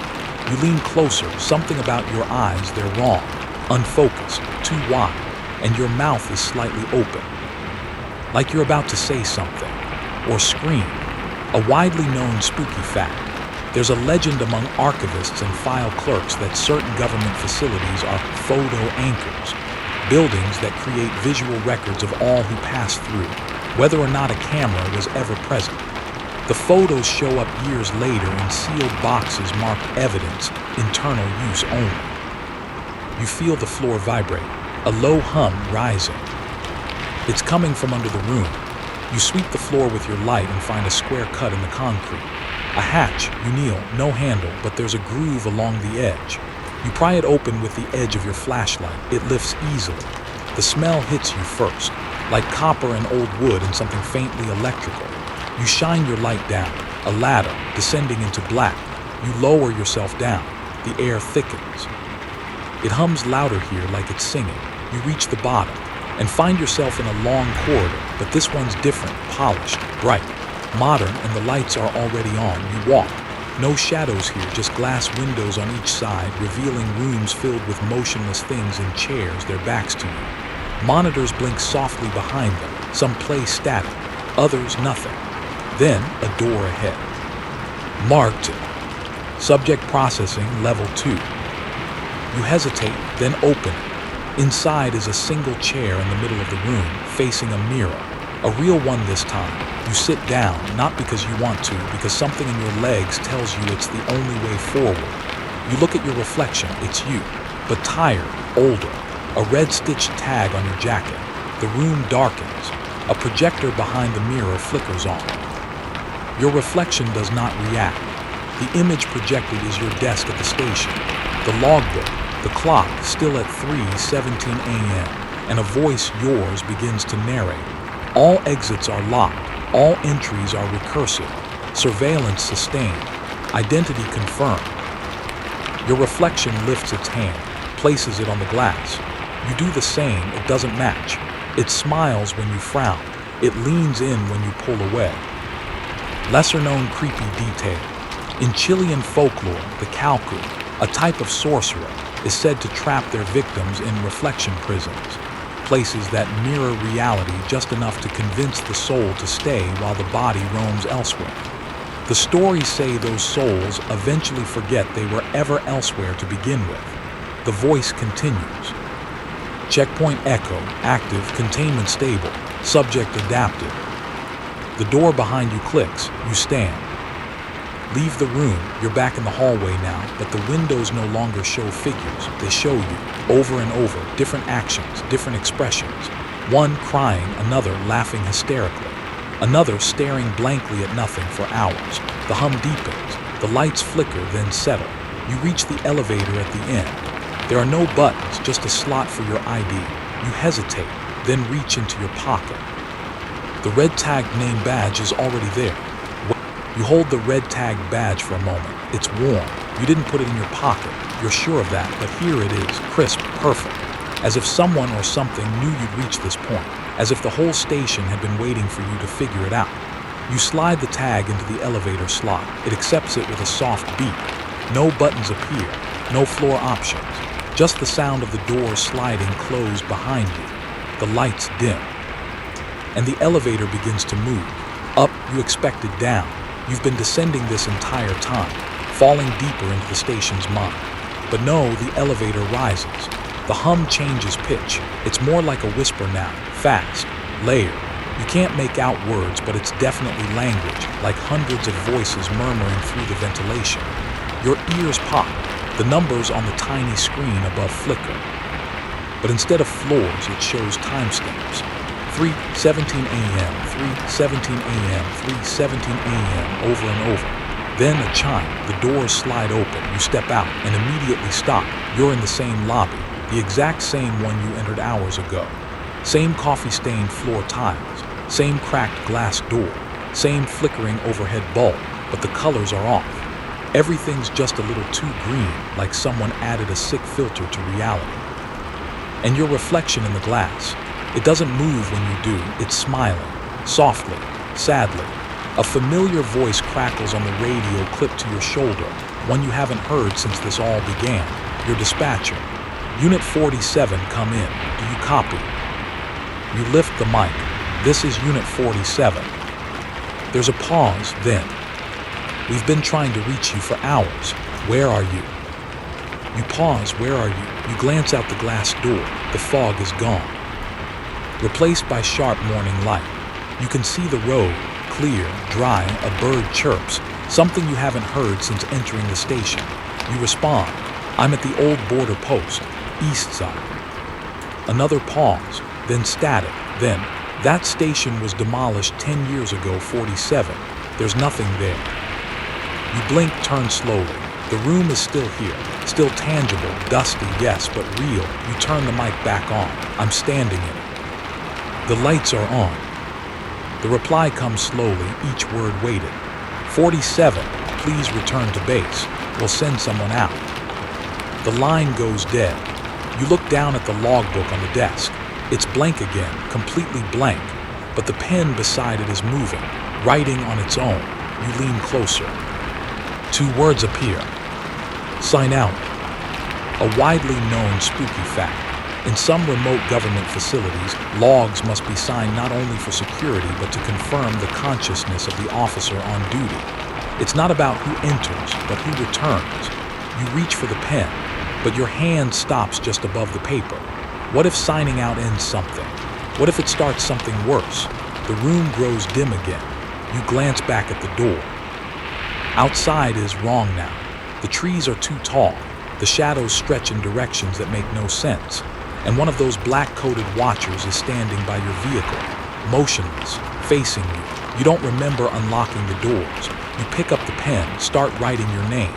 You lean closer, something about your eyes, they're wrong, unfocused, too wide, and your mouth is slightly open. Like you're about to say something, or scream. A widely known spooky fact. There's a legend among archivists and file clerks that certain government facilities are photo anchors, buildings that create visual records of all who pass through, whether or not a camera was ever present. The photos show up years later in sealed boxes marked evidence, internal use only. You feel the floor vibrate, a low hum rising. It's coming from under the room. You sweep the floor with your light and find a square cut in the concrete. A hatch, you kneel, no handle, but there's a groove along the edge. You pry it open with the edge of your flashlight. It lifts easily. The smell hits you first, like copper and old wood and something faintly electrical. You shine your light down, a ladder, descending into black. You lower yourself down. The air thickens. It hums louder here like it's singing. You reach the bottom and find yourself in a long corridor, but this one's different, polished, bright, modern, and the lights are already on. You walk. No shadows here, just glass windows on each side, revealing rooms filled with motionless things in chairs, their backs to you. Monitors blink softly behind them. Some play static, others nothing. Then a door ahead. Marked Subject Processing Level 2. You hesitate, then open it. Inside is a single chair in the middle of the room, facing a mirror. A real one this time. You sit down, not because you want to, because something in your legs tells you it's the only way forward. You look at your reflection, it's you, but tired, older. A red stitched tag on your jacket. The room darkens. A projector behind the mirror flickers on. Your reflection does not react. The image projected is your desk at the station. The logbook, the clock still at 3:17 a.m., and a voice, yours, begins to narrate. All exits are locked. All entries are recursive. Surveillance sustained. Identity confirmed. Your reflection lifts its hand, places it on the glass. You do the same, it doesn't match. It smiles when you frown. It leans in when you pull away. Lesser-known creepy detail. In Chilean folklore, the calcu, a type of sorcerer, is said to trap their victims in reflection prisons, places that mirror reality just enough to convince the soul to stay while the body roams elsewhere. The stories say those souls eventually forget they were ever elsewhere to begin with. The voice continues. Checkpoint echo, active, containment stable, subject adaptive. The door behind you clicks, you stand. Leave the room, you're back in the hallway now, but the windows no longer show figures. They show you, over and over, different actions, different expressions. One crying, another laughing hysterically. Another staring blankly at nothing for hours. The hum deepens, the lights flicker, then settle. You reach the elevator at the end. There are no buttons, just a slot for your ID. You hesitate, then reach into your pocket. The red tagged name badge is already there. You hold the red tagged badge for a moment. It's warm. You didn't put it in your pocket. You're sure of that, but here it is, crisp, perfect. As if someone or something knew you'd reach this point. As if the whole station had been waiting for you to figure it out. You slide the tag into the elevator slot. It accepts it with a soft beep. No buttons appear. No floor options. Just the sound of the door sliding closed behind you. The lights dim. And the elevator begins to move. Up, you expected down. You've been descending this entire time, falling deeper into the station's mind. But no, the elevator rises. The hum changes pitch. It's more like a whisper now, fast, layered. You can't make out words, but it's definitely language, like hundreds of voices murmuring through the ventilation. Your ears pop. The numbers on the tiny screen above flicker. But instead of floors, it shows timestamps. 3:17 a.m., 3:17 a.m., 3:17 a.m., over and over. Then a chime, the doors slide open, you step out, and immediately stop. You're in the same lobby, the exact same one you entered hours ago. Same coffee-stained floor tiles, same cracked glass door, same flickering overhead bulb, but the colors are off. Everything's just a little too green, like someone added a sick filter to reality. and your reflection in the glass. It doesn't move when you do, it's smiling, softly, sadly. A familiar voice crackles on the radio clipped to your shoulder, one you haven't heard since this all began. Your dispatcher. Unit 47, come in. Do you copy? You lift the mic. This is Unit 47. There's a pause, then. We've been trying to reach you for hours. Where are you? You pause. Where are you? You glance out the glass door. The fog is gone, replaced by sharp morning light. You can see the road, clear, dry. A bird chirps, something you haven't heard since entering the station. You respond. I'm at the old border post, east side. Another pause, then static. Then, that station was demolished 10 years ago, 47. There's nothing there. You blink, turn slowly. The room is still here, still tangible, dusty, yes, but real. You turn the mic back on. I'm standing in it. The lights are on. The reply comes slowly, each word weighted. 47, please return to base. We'll send someone out. The line goes dead. You look down at the logbook on the desk. It's blank again, completely blank, but the pen beside it is moving, writing on its own. You lean closer. 2 words appear. Sign out. A widely known spooky fact. In some remote government facilities, logs must be signed not only for security but to confirm the consciousness of the officer on duty. It's not about who enters, but who returns. You reach for the pen, but your hand stops just above the paper. What if signing out ends something? What if it starts something worse? The room grows dim again. You glance back at the door. Outside is wrong now. The trees are too tall. The shadows stretch in directions that make no sense. And one of those black-coated watchers is standing by your vehicle, motionless, facing you. You don't remember unlocking the doors. You pick up the pen, start writing your name.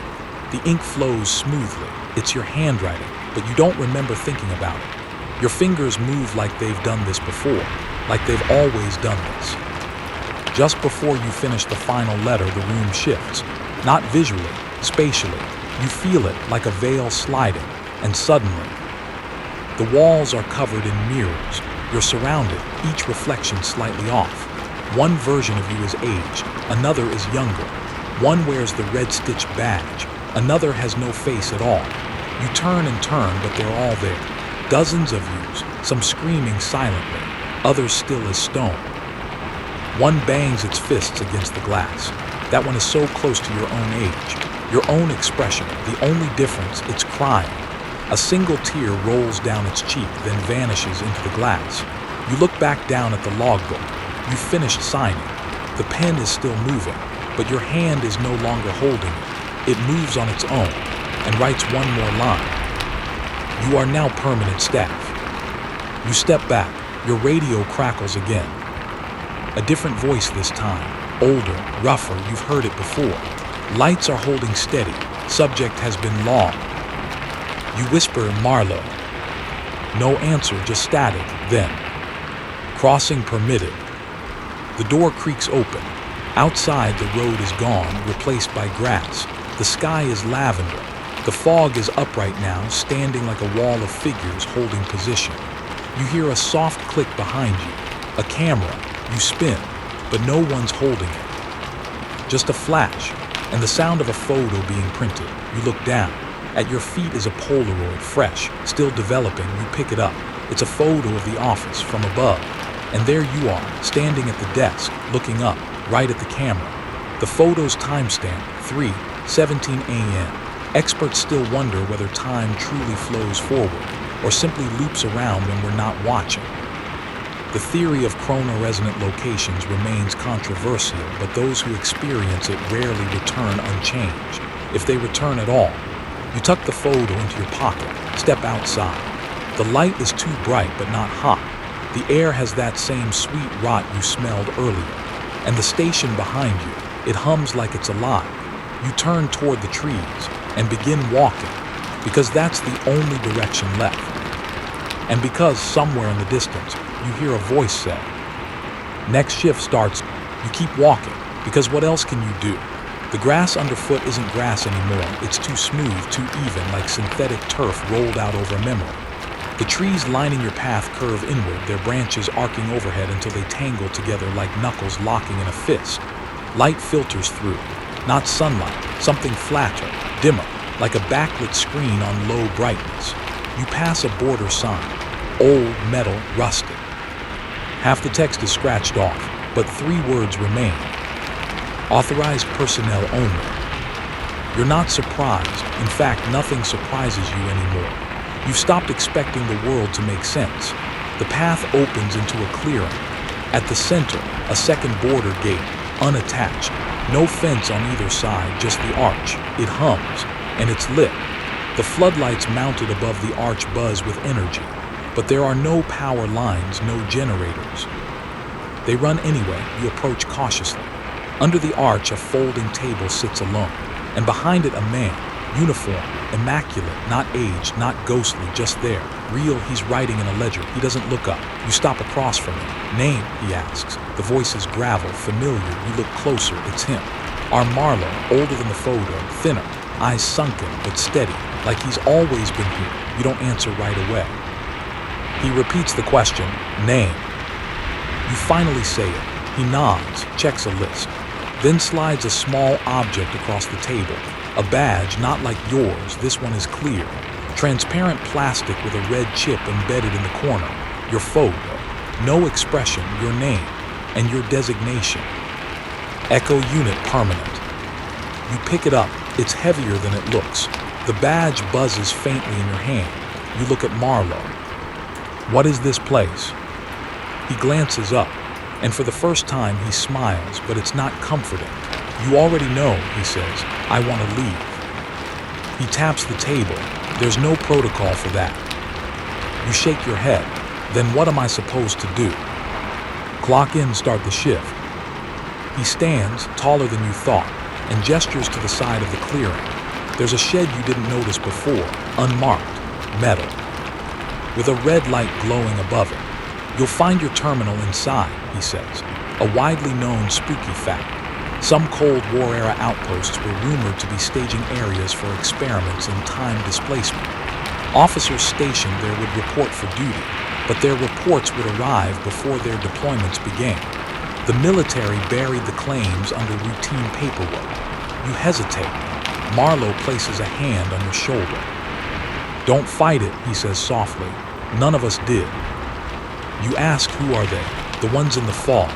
The ink flows smoothly. It's your handwriting, but you don't remember thinking about it. Your fingers move like they've done this before, like they've always done this. Just before you finish the final letter, the room shifts. Not visually, spatially. You feel it like a veil sliding, and suddenly, the walls are covered in mirrors. You're surrounded, each reflection slightly off. One version of you is aged, another is younger. One wears the red stitched badge, another has no face at all. You turn and turn, but they're all there. Dozens of yous, some screaming silently, others still as stone. One bangs its fists against the glass. That one is so close to your own age, your own expression. The only difference, it's crying. A single tear rolls down its cheek, then vanishes into the glass. You look back down at the logbook. You've finished signing. The pen is still moving, but your hand is no longer holding it. It moves on its own and writes one more line. You are now permanent staff. You step back. Your radio crackles again. A different voice this time. Older, rougher, you've heard it before. Lights are holding steady. Subject has been long. You whisper, Marlowe. No answer, just static. Then, crossing permitted. The door creaks open. Outside, the road is gone, replaced by grass. The sky is lavender. The fog is upright now, standing like a wall of figures holding position. You hear a soft click behind you. A camera. You spin, but no one's holding it. Just a flash, and the sound of a photo being printed. You look down. At your feet is a Polaroid, fresh, still developing. You pick it up. It's a photo of the office from above. And there you are, standing at the desk, looking up, right at the camera. The photo's timestamp, 3:17 a.m. Experts still wonder whether time truly flows forward, or simply loops around when we're not watching. The theory of chronoresonant locations remains controversial, but those who experience it rarely return unchanged, if they return at all. You tuck the photo into your pocket, step outside. The light is too bright but not hot. The air has that same sweet rot you smelled earlier. And the station behind you, it hums like it's alive. You turn toward the trees and begin walking, because that's the only direction left. And because somewhere in the distance, you hear a voice say, next shift starts. You keep walking, because what else can you do? The grass underfoot isn't grass anymore. It's too smooth, too even, like synthetic turf rolled out over memory. The trees lining your path curve inward, their branches arcing overhead until they tangle together like knuckles locking in a fist. Light filters through. Not sunlight, something flatter, dimmer, like a backlit screen on low brightness. You pass a border sign. Old, metal, rusted. Half the text is scratched off, but 3 words remain. Authorized personnel only. You're not surprised. In fact, nothing surprises you anymore. You've stopped expecting the world to make sense. The path opens into a clearing. At the center, a second border gate, unattached. No fence on either side, just the arch. It hums, and it's lit. The floodlights mounted above the arch buzz with energy, but there are no power lines, no generators. They run anyway. You approach cautiously. Under the arch, a folding table sits alone, and behind it a man, uniform, immaculate, not aged, not ghostly, just there. Real, he's writing in a ledger. He doesn't look up. You stop across from him. Name, he asks. The voice is gravel, familiar. You look closer. It's him. Our Marlowe, older than the photo, thinner, eyes sunken but steady, like he's always been here. You don't answer right away. He repeats the question, name. You finally say it. He nods, checks a list, then slides a small object across the table. A badge, not like yours. This one is clear. Transparent plastic with a red chip embedded in the corner. Your photo. No expression, your name, and your designation. Echo Unit Permanent. You pick it up. It's heavier than it looks. The badge buzzes faintly in your hand. You look at Marlowe. What is this place? He glances up, and for the first time he smiles, but it's not comforting. You already know, he says. I want to leave. He taps the table. There's no protocol for that. You shake your head. Then what am I supposed to do? Clock in, start the shift. He stands, taller than you thought, and gestures to the side of the clearing. There's a shed you didn't notice before, unmarked, metal, with a red light glowing above it. You'll find your terminal inside, he says. A widely known spooky fact. Some Cold War-era outposts were rumored to be staging areas for experiments in time displacement. Officers stationed there would report for duty, but their reports would arrive before their deployments began. The military buried the claims under routine paperwork. You hesitate. Marlowe places a hand on your shoulder. Don't fight it, he says softly. None of us did. You ask, who are they? The ones in the fog.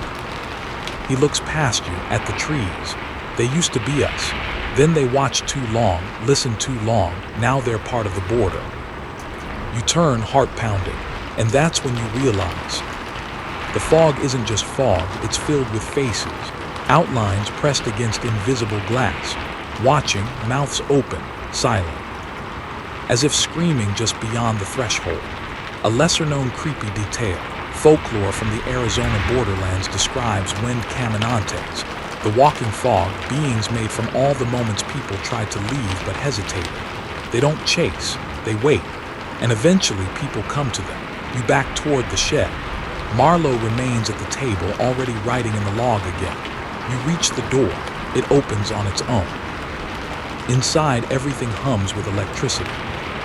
He looks past you, at the trees. They used to be us. Then they watched too long, listened too long. Now they're part of the border. You turn, heart pounding, and that's when you realize. The fog isn't just fog, it's filled with faces. Outlines pressed against invisible glass. Watching, mouths open, silent. As if screaming just beyond the threshold. A lesser-known creepy detail. Folklore from the Arizona borderlands describes wind caminantes, the walking fog, beings made from all the moments people tried to leave but hesitated. They don't chase, they wait, and eventually people come to them. You back toward the shed. Marlowe remains at the table, already writing in the log again. You reach the door. It opens on its own. Inside, everything hums with electricity.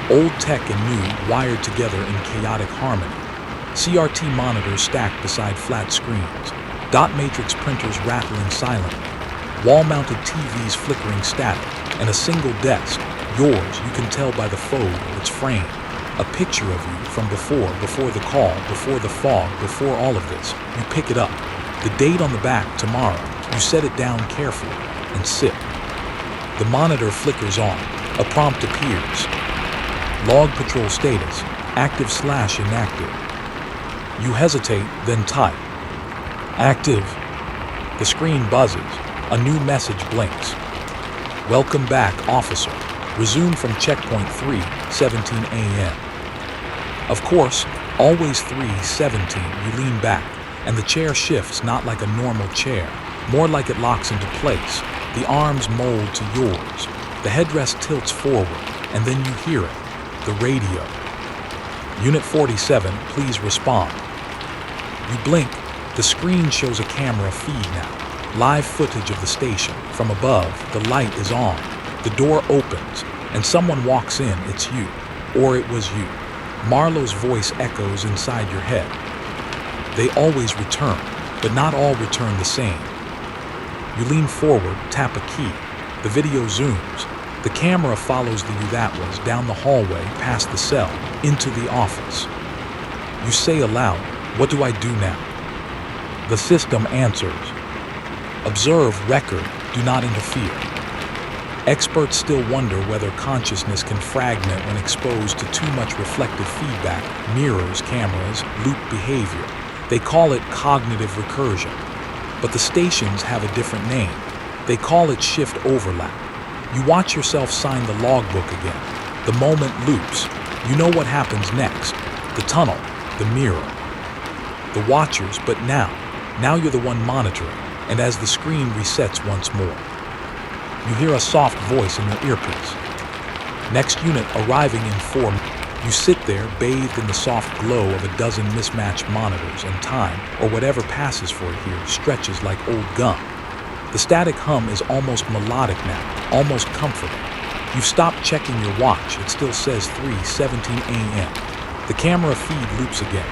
Old tech and new, wired together in chaotic harmony. CRT monitors stacked beside flat screens. Dot matrix printers rattling silently. Wall-mounted TVs flickering static. And a single desk. Yours, you can tell by the photo, its frame. A picture of you from before the call, before the fog, before all of this. You pick it up. The date on the back, tomorrow. You set it down carefully and sit. The monitor flickers on. A prompt appears. Log patrol status, active/inactive. You hesitate, then type. Active. The screen buzzes. A new message blinks. Welcome back, officer. Resume from checkpoint 3:17 a.m. Of course, always 3:17. You lean back, and the chair shifts not like a normal chair, more like it locks into place. The arms mold to yours. The headrest tilts forward, and then you hear it. The radio. Unit 47, please respond. You blink. The screen shows a camera feed now. Live footage of the station. From above, the light is on. The door opens, and someone walks in. It's you. Or it was you. Marlowe's voice echoes inside your head. They always return, but not all return the same. You lean forward, tap a key. The video zooms. The camera follows the you that was down the hallway, past the cell, into the office. You say aloud, "What do I do now?" The system answers, "Observe, record, do not interfere." Experts still wonder whether consciousness can fragment when exposed to too much reflective feedback, mirrors, cameras, loop behavior. They call it cognitive recursion. But the stations have a different name. They call it shift overlap. You watch yourself sign the logbook again. The moment loops. You know what happens next. The tunnel, the mirror, the watchers, but now you're the one monitoring, and as the screen resets once more, you hear a soft voice in your earpiece. Next unit arriving in 4 minutes. You sit there, bathed in the soft glow of a dozen mismatched monitors, and time, or whatever passes for it here, stretches like old gum. The static hum is almost melodic now, almost comforting. You've stopped checking your watch. It still says 3:17 a.m. The camera feed loops again.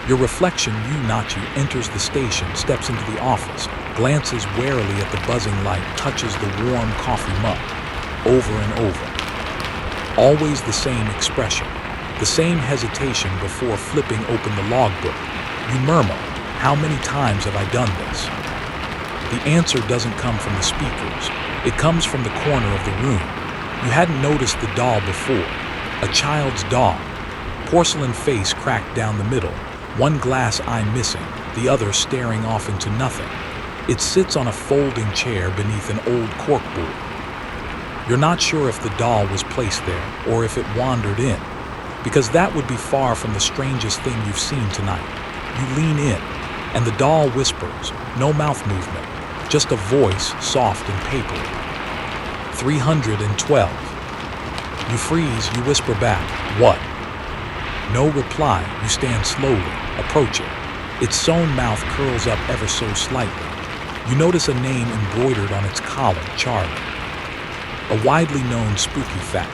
Your reflection, you not you, enters the station, steps into the office, glances warily at the buzzing light, touches the warm coffee mug. Over and over. Always the same expression. The same hesitation before flipping open the logbook. You murmur, "How many times have I done this?" The answer doesn't come from the speakers. It comes from the corner of the room. You hadn't noticed the doll before. A child's doll. Porcelain face cracked down the middle, one glass eye missing, the other staring off into nothing. It sits on a folding chair beneath an old corkboard. You're not sure if the doll was placed there or if it wandered in, because that would be far from the strangest thing you've seen tonight. You lean in, and the doll whispers, no mouth movement, just a voice, soft and papery. 312. You freeze, you whisper back, "What?" No reply, you stand slowly, approach it. Its sewn mouth curls up ever so slightly. You notice a name embroidered on its collar, Charlie. A widely known spooky fact.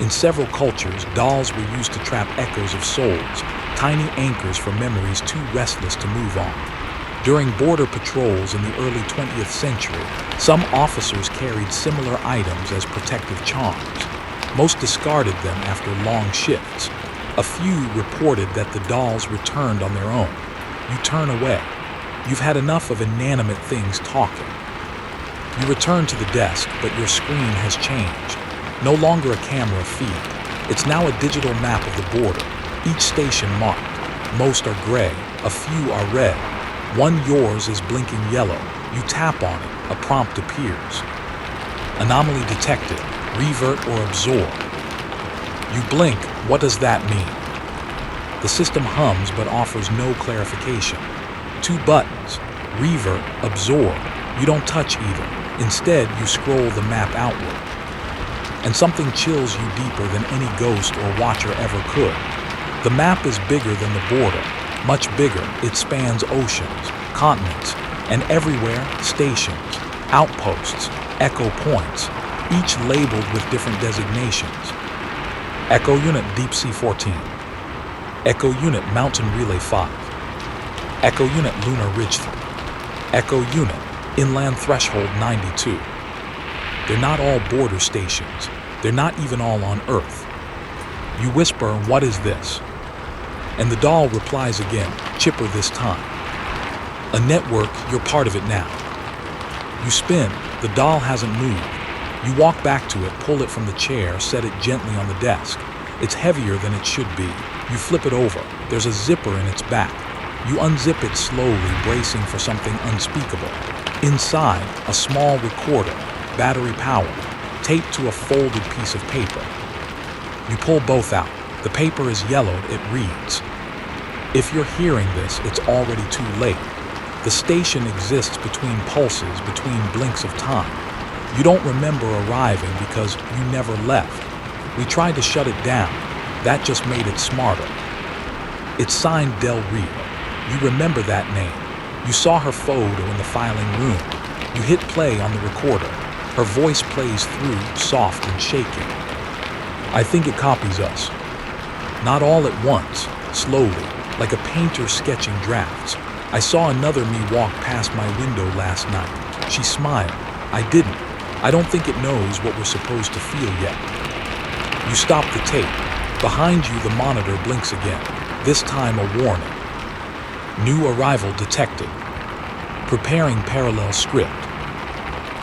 In several cultures, dolls were used to trap echoes of souls, tiny anchors for memories too restless to move on. During border patrols in the early 20th century, some officers carried similar items as protective charms. Most discarded them after long shifts. A few reported that the dolls returned on their own. You turn away. You've had enough of inanimate things talking. You return to the desk, but your screen has changed. No longer a camera feed. It's now a digital map of the border, each station marked. Most are gray, a few are red. One yours is blinking yellow. You tap on it, a prompt appears. Anomaly detected, revert or absorb. You blink, what does that mean? The system hums but offers no clarification. 2 buttons, revert, absorb. You don't touch either. Instead, you scroll the map outward. And something chills you deeper than any ghost or watcher ever could. The map is bigger than the border, much bigger. It spans oceans, continents, and everywhere, stations, outposts, echo points, each labeled with different designations. Echo Unit Deep Sea 14. Echo Unit Mountain Relay 5. Echo Unit Lunar Ridge 3. Echo Unit Inland Threshold 92. They're not all border stations. They're not even all on Earth. You whisper, "What is this?" And the doll replies again, chipper this time. "A network, you're part of it now." You spin. The doll hasn't moved. You walk back to it, pull it from the chair, set it gently on the desk. It's heavier than it should be. You flip it over. There's a zipper in its back. You unzip it slowly, bracing for something unspeakable. Inside, a small recorder, battery-powered, taped to a folded piece of paper. You pull both out. The paper is yellowed. It reads, "If you're hearing this, it's already too late. The station exists between pulses, between blinks of time. You don't remember arriving because you never left. We tried to shut it down. That just made it smarter." It's signed Del Rio. You remember that name. You saw her photo in the filing room. You hit play on the recorder. Her voice plays through, soft and shaking. "I think it copies us." Not all at once, slowly, like a painter sketching drafts. I saw another me walk past my window last night. She smiled. I didn't. I don't think it knows what we're supposed to feel yet. You stop the tape. Behind you, the monitor blinks again. This time a warning. New arrival detected. Preparing parallel script.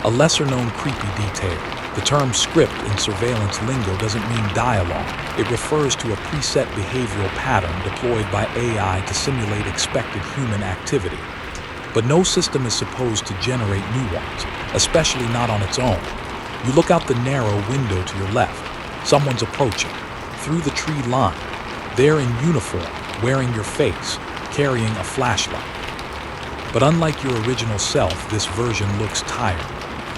A lesser-known creepy detail. The term script in surveillance lingo doesn't mean dialogue. It refers to a preset behavioral pattern deployed by AI to simulate expected human activity. But no system is supposed to generate new ones, especially not on its own. You look out the narrow window to your left. Someone's approaching. Through the tree line. They're in uniform, wearing your face, carrying a flashlight. But unlike your original self, this version looks tired,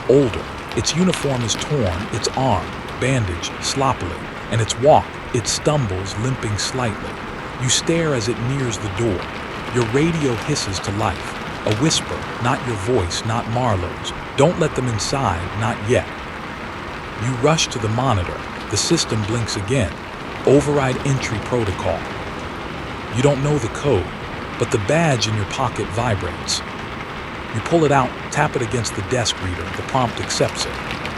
older. Its uniform is torn, its arm bandaged sloppily, and its walk, it stumbles, limping slightly. You stare as it nears the door. Your radio hisses to life. A whisper, not your voice, not Marlowe's. Don't let them inside, not yet. You rush to the monitor. The system blinks again. Override entry protocol. You don't know the code, but the badge in your pocket vibrates. You pull it out, tap it against the desk reader. The prompt accepts it.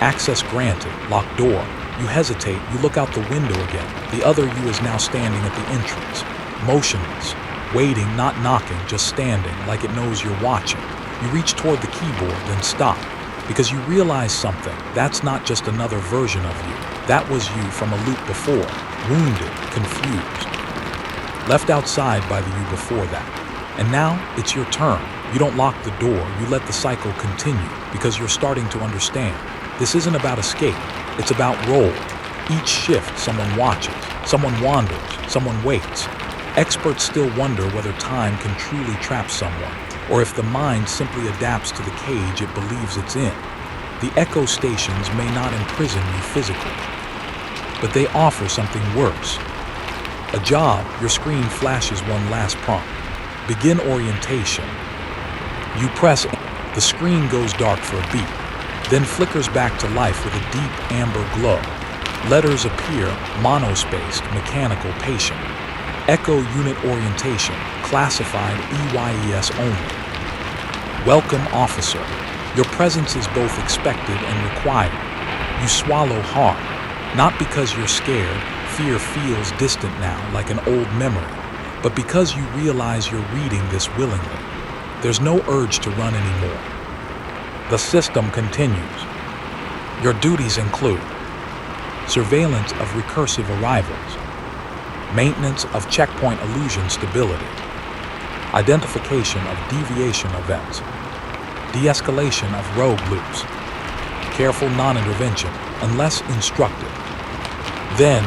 Access granted. Locked door. You hesitate. You look out the window again. The other you is now standing at the entrance. Motionless. Waiting, not knocking, just standing, like it knows you're watching. You reach toward the keyboard, then stop. Because you realize something. That's not just another version of you. That was you from a loop before. Wounded, confused. Left outside by the you before that. And now, it's your turn. You don't lock the door, you let the cycle continue, because you're starting to understand. This isn't about escape, it's about role. Each shift, someone watches, someone wanders, someone waits. Experts still wonder whether time can truly trap someone, or if the mind simply adapts to the cage it believes it's in. The echo stations may not imprison you physically, but they offer something worse. A job, your screen flashes one last prompt. Begin orientation. You press, the screen goes dark for a beat, then flickers back to life with a deep amber glow. Letters appear, monospaced, mechanical, patient. Echo unit orientation, classified EYES only. Welcome, officer. Your presence is both expected and required. You swallow hard, not because you're scared, fear feels distant now, like an old memory, but because you realize you're reading this willingly. There's no urge to run anymore. The system continues. Your duties include surveillance of recursive arrivals, maintenance of checkpoint illusion stability, identification of deviation events, de-escalation of rogue loops, careful non-intervention unless instructed. Then,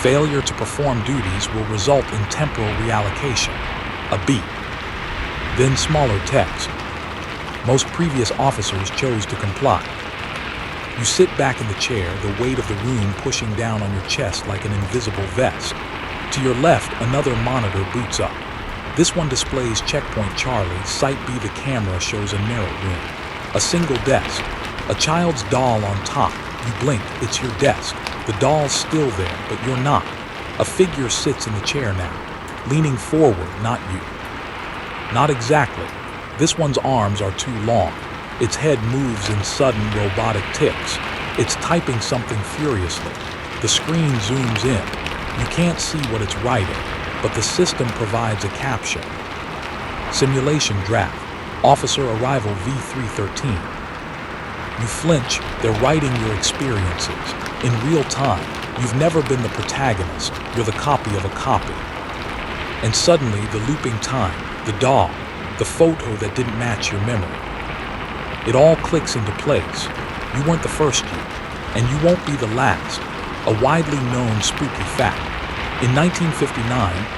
failure to perform duties will result in temporal reallocation, a beat. Then smaller text. Most previous officers chose to comply. You sit back in the chair, the weight of the room pushing down on your chest like an invisible vest. To your left, another monitor boots up. This one displays Checkpoint Charlie. Sight B, the camera shows a narrow room. A single desk. A child's doll on top. You blink, it's your desk. The doll's still there, but you're not. A figure sits in the chair now, leaning forward, not you. Not exactly. This one's arms are too long. Its head moves in sudden robotic ticks. It's typing something furiously. The screen zooms in. You can't see what it's writing, but the system provides a caption. Simulation draft. Officer arrival V313. You flinch. They're writing your experiences. In real time. You've never been the protagonist. You're the copy of a copy. And suddenly, the looping time. The doll, the photo that didn't match your memory. It all clicks into place. You weren't the first you, and you won't be the last. A widely known spooky fact. In 1959,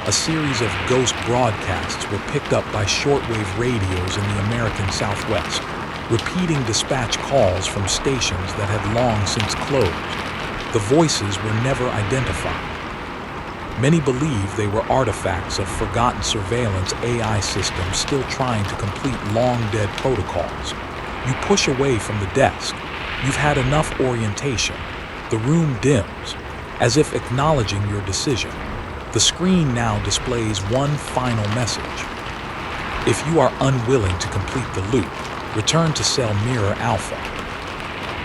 a series of ghost broadcasts were picked up by shortwave radios in the American Southwest, repeating dispatch calls from stations that had long since closed. The voices were never identified. Many believe they were artifacts of forgotten surveillance AI systems still trying to complete long-dead protocols. You push away from the desk. You've had enough orientation. The room dims, as if acknowledging your decision. The screen now displays one final message. If you are unwilling to complete the loop, return to cell mirror alpha.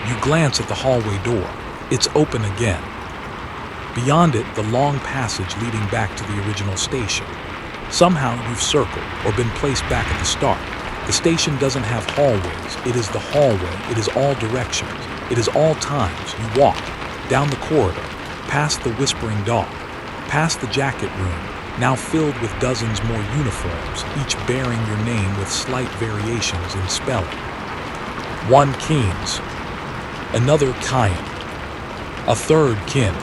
You glance at the hallway door. It's open again. Beyond it, the long passage leading back to the original station. Somehow you've circled or been placed back at the start. The station doesn't have hallways. It is the hallway. It is all directions. It is all times. You walk down the corridor, past the whispering dog, past the jacket room, now filled with dozens more uniforms, each bearing your name with slight variations in spelling. One Keynes, another Kyan, a third Kin.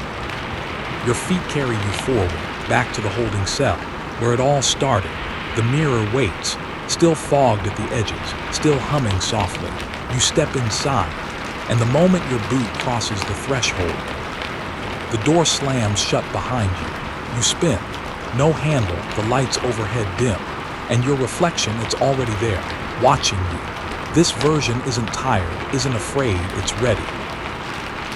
Your feet carry you forward, back to the holding cell, where it all started. The mirror waits, still fogged at the edges, still humming softly. You step inside, and the moment your boot crosses the threshold, the door slams shut behind you. You spin. No handle, the lights overhead dim, and your reflection, it's already there, watching you. This version isn't tired, isn't afraid, it's ready.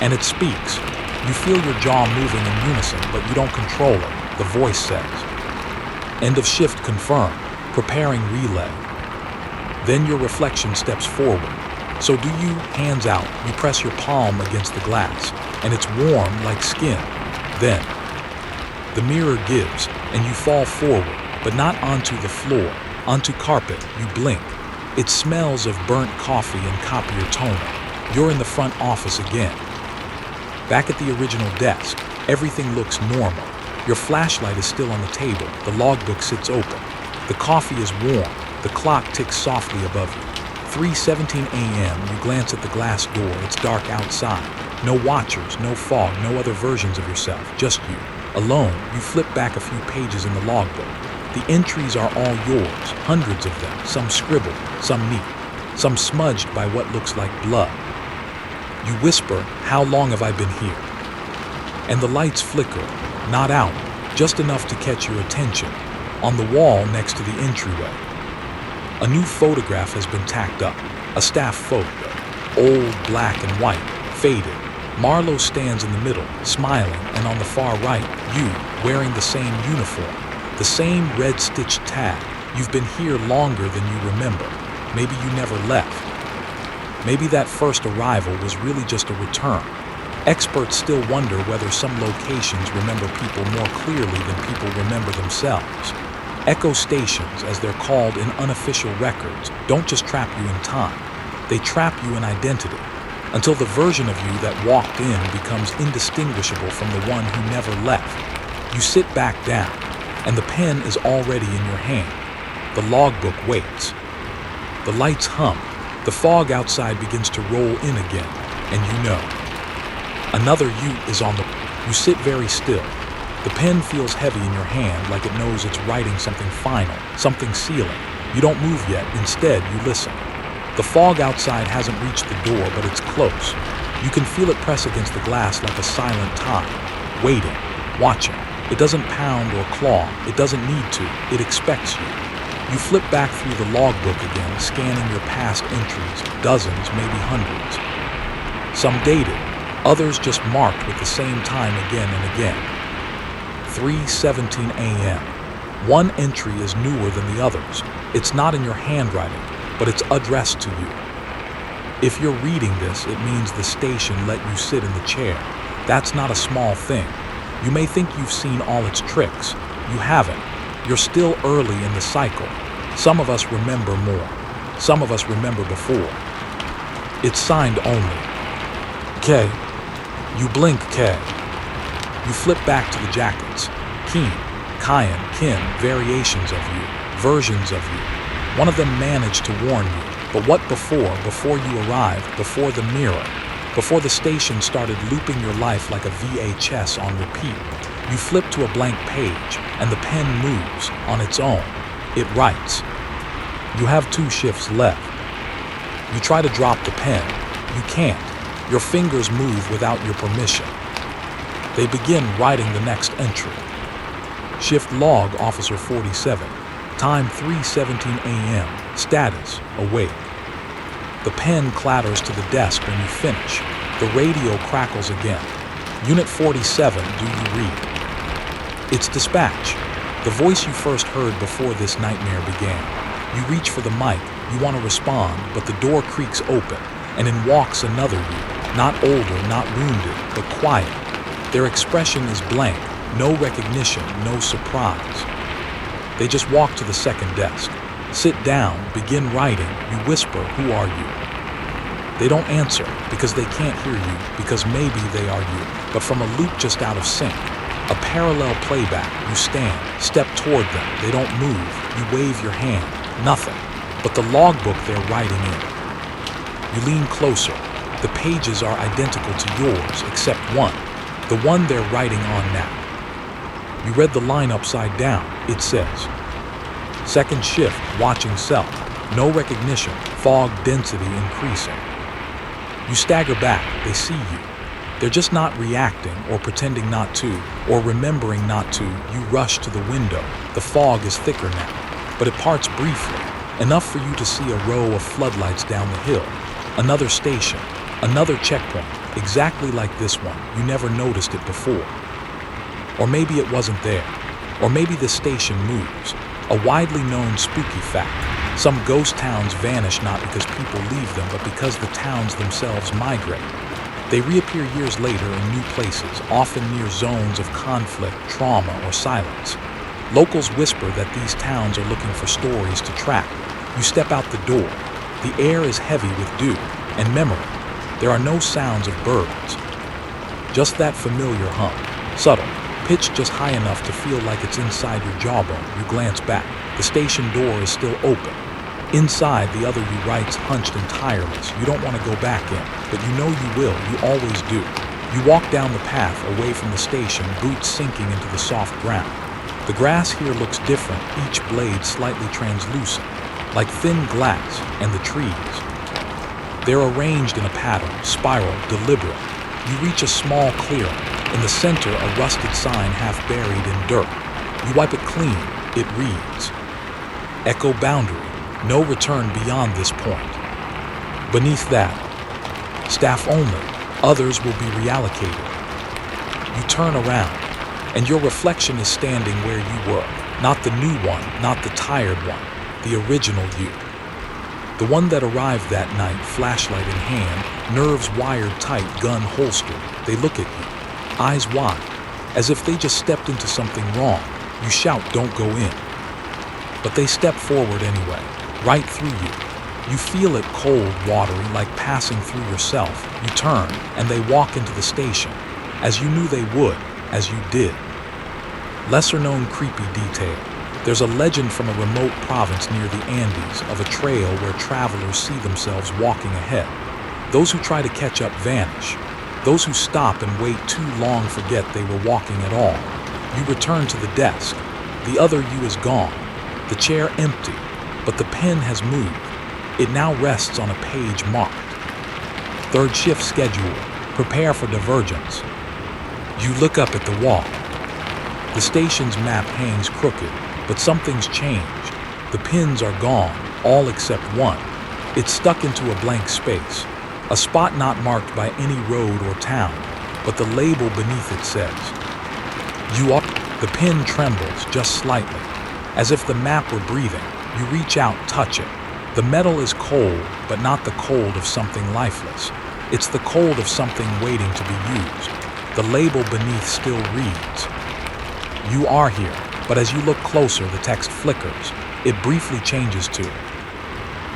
And it speaks. You feel your jaw moving in unison, but you don't control it, the voice says. End of shift confirmed, preparing relay. Then your reflection steps forward. So do you, hands out, you press your palm against the glass, and it's warm like skin. Then, the mirror gives, and you fall forward, but not onto the floor, onto carpet. You blink. It smells of burnt coffee and copier toner. You're in the front office again. Back at the original desk, everything looks normal. Your flashlight is still on the table. The logbook sits open. The coffee is warm. The clock ticks softly above you. 3:17 a.m. You glance at the glass door. It's dark outside. No watchers, no fog, no other versions of yourself, just you. Alone, you flip back a few pages in the logbook. The entries are all yours, hundreds of them, some scribbled, some neat, some smudged by what looks like blood. You whisper, "How long have I been here?" And the lights flicker, not out, just enough to catch your attention, on the wall next to the entryway. A new photograph has been tacked up, a staff photo, old, black and white, faded. Marlowe stands in the middle, smiling, and on the far right, you, wearing the same uniform, the same red-stitched tag. You've been here longer than you remember. Maybe you never left. Maybe that first arrival was really just a return. Experts still wonder whether some locations remember people more clearly than people remember themselves. Echo stations, as they're called in unofficial records, don't just trap you in time. They trap you in identity, until the version of you that walked in becomes indistinguishable from the one who never left. You sit back down, and the pen is already in your hand. The logbook waits. The lights hum. The fog outside begins to roll in again, and you know. Another ute is on the... You sit very still. The pen feels heavy in your hand, like it knows it's writing something final, something sealing. You don't move yet. Instead, you listen. The fog outside hasn't reached the door, but it's close. You can feel it press against the glass like a silent tide, waiting, watching. It doesn't pound or claw. It doesn't need to. It expects you. You flip back through the logbook again, scanning your past entries, dozens, maybe hundreds. Some dated, others just marked with the same time again and again. 3:17 a.m. One entry is newer than the others. It's not in your handwriting, but it's addressed to you. If you're reading this, it means the station let you sit in the chair. That's not a small thing. You may think you've seen all its tricks. You haven't. You're still early in the cycle. Some of us remember more. Some of us remember before. It's signed only. K. You blink K. You flip back to the jackets. Keen, Kyan, Kin, variations of you, versions of you. One of them managed to warn you. But what before you arrived, before the mirror, before the station started looping your life like a VHS on repeat? You flip to a blank page, and the pen moves on its own. It writes. You have 2 shifts left. You try to drop the pen. You can't. Your fingers move without your permission. They begin writing the next entry. Shift log, Officer 47. Time 3:17 a.m. Status, awake. The pen clatters to the desk when you finish. The radio crackles again. Unit 47, do you read? It's dispatch, the voice you first heard before this nightmare began. You reach for the mic, you want to respond, but the door creaks open, and in walks another you, not older, not wounded, but quiet. Their expression is blank, no recognition, no surprise. They just walk to the second desk, sit down, begin writing. You whisper, "Who are you?" They don't answer, because they can't hear you, because maybe they are you, but from a loop just out of sync. A parallel playback. You stand, step toward them, they don't move, you wave your hand, nothing, but the logbook they're writing in. You lean closer, the pages are identical to yours, except one, the one they're writing on now. You read the line upside down. It says, "Second shift, watching self, no recognition, fog density increasing." You stagger back, they see you. They're just not reacting or pretending not to or remembering not to. You rush to the window. The fog is thicker now, but it parts briefly, enough for you to see a row of floodlights down the hill. Another station, another checkpoint, exactly like this one. You never noticed it before. Or maybe it wasn't there. Or maybe the station moves. A widely known spooky fact. Some ghost towns vanish not because people leave them, but because the towns themselves migrate. They reappear years later in new places, often near zones of conflict, trauma, or silence. Locals whisper that these towns are looking for stories to track. You step out the door. The air is heavy with dew and memory. There are no sounds of birds. Just that familiar hum, subtle, pitched just high enough to feel like it's inside your jawbone. You glance back. The station door is still open. Inside, the other you writes hunched and tireless. You don't want to go back in, but you know you will. You always do. You walk down the path away from the station, boots sinking into the soft ground. The grass here looks different, each blade slightly translucent, like thin glass, and the trees. They're arranged in a pattern, spiral, deliberate. You reach a small clearing. In the center, a rusted sign half buried in dirt. You wipe it clean. It reads, "Echo Boundary. No return beyond this point." Beneath that, "Staff only. Others will be reallocated." You turn around, and your reflection is standing where you were. Not the new one, not the tired one, the original you. The one that arrived that night, flashlight in hand, nerves wired tight, gun holstered. They look at you, eyes wide, as if they just stepped into something wrong. You shout, "Don't go in." But they step forward anyway, right through you. You feel it cold, watery, like passing through yourself. You turn, and they walk into the station, as you knew they would, as you did. Lesser-known creepy detail. There's a legend from a remote province near the Andes of a trail where travelers see themselves walking ahead. Those who try to catch up vanish. Those who stop and wait too long forget they were walking at all. You return to the desk. The other you is gone. The chair empty, but the pen has moved. It now rests on a page marked. Third shift schedule. Prepare for divergence. You look up at the wall. The station's map hangs crooked, but something's changed. The pins are gone, all except one. It's stuck into a blank space, a spot not marked by any road or town, but the label beneath it says, "You are." The pin trembles just slightly, as if the map were breathing. You reach out, touch it. The metal is cold, but not the cold of something lifeless. It's the cold of something waiting to be used. The label beneath still reads, "You are here," but as you look closer, the text flickers. It briefly changes to,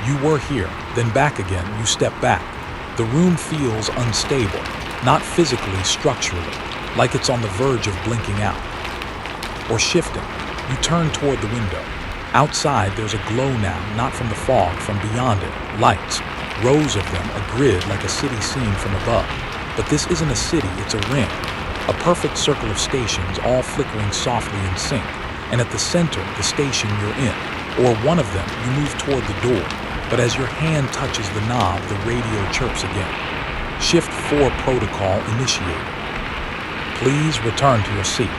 "You were here," then back again. You step back. The room feels unstable, not physically, structurally, like it's on the verge of blinking out. Or shifting. You turn toward the window. Outside, there's a glow now, not from the fog, from beyond it. Lights, rows of them, a grid like a city scene from above. But this isn't a city, it's a ring. A perfect circle of stations, all flickering softly in sync. And at the center, the station you're in. Or one of them, you move toward the door. But as your hand touches the knob, the radio chirps again. Shift 4 protocol initiated. Please return to your seat.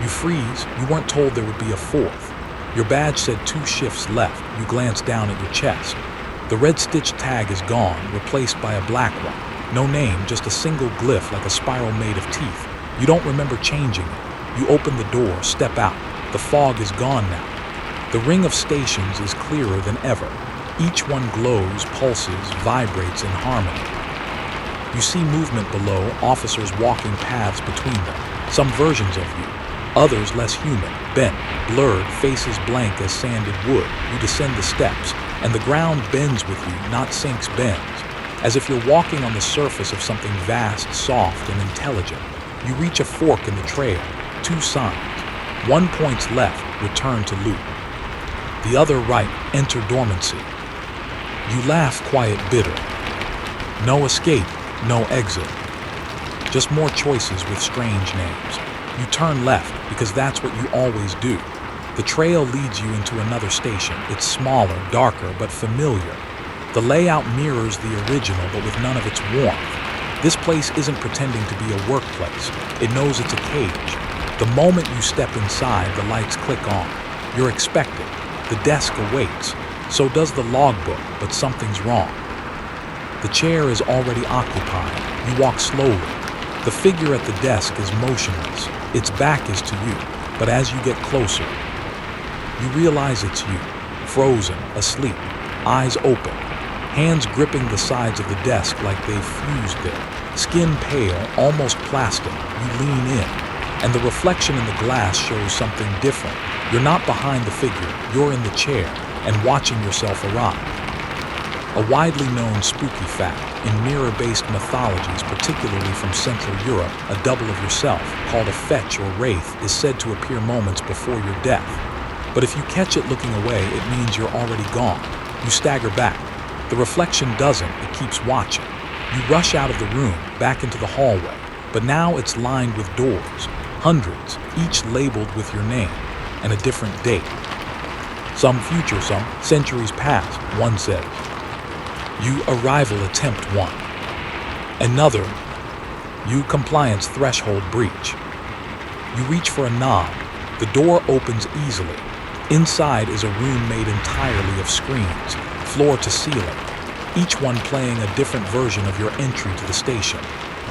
You freeze. You weren't told there would be a fourth. Your badge said 2 shifts left. You glance down at your chest. The red stitch tag is gone, replaced by a black one. No name, just a single glyph like a spiral made of teeth. You don't remember changing it. You open the door, step out. The fog is gone now. The ring of stations is clearer than ever. Each one glows, pulses, vibrates in harmony. You see movement below, officers walking paths between them. Some versions of you, others less human, bent, blurred, faces blank as sanded wood. You descend the steps, and the ground bends with you, not sinks, bends. As if you're walking on the surface of something vast, soft, and intelligent. You reach a fork in the trail, 2 signs. One points left, return to loop. The other right, enter dormancy. You laugh, quiet, bitter. No escape, no exit. Just more choices with strange names. You turn left because that's what you always do. The trail leads you into another station. It's smaller, darker, but familiar. The layout mirrors the original, but with none of its warmth. This place isn't pretending to be a workplace. It knows it's a cage. The moment you step inside, the lights click on. You're expected. The desk awaits. So does the logbook, but something's wrong. The chair is already occupied. You walk slowly. The figure at the desk is motionless. Its back is to you, but as you get closer, you realize it's you, frozen, asleep, eyes open, hands gripping the sides of the desk like they've fused there. Skin pale, almost plastic. You lean in, and the reflection in the glass shows something different. You're not behind the figure, you're in the chair, and watching yourself arrive. A widely known spooky fact, in mirror-based mythologies, particularly from Central Europe, a double of yourself, called a fetch or wraith, is said to appear moments before your death. But if you catch it looking away, it means you're already gone. You stagger back. The reflection doesn't, it keeps watching. You rush out of the room, back into the hallway, but now it's lined with doors, hundreds, each labeled with your name and a different date. Some future, some centuries past, one says. You arrival attempt 1. Another, you compliance threshold breach. You reach for a knob. The door opens easily. Inside is a room made entirely of screens, floor to ceiling, each one playing a different version of your entry to the station.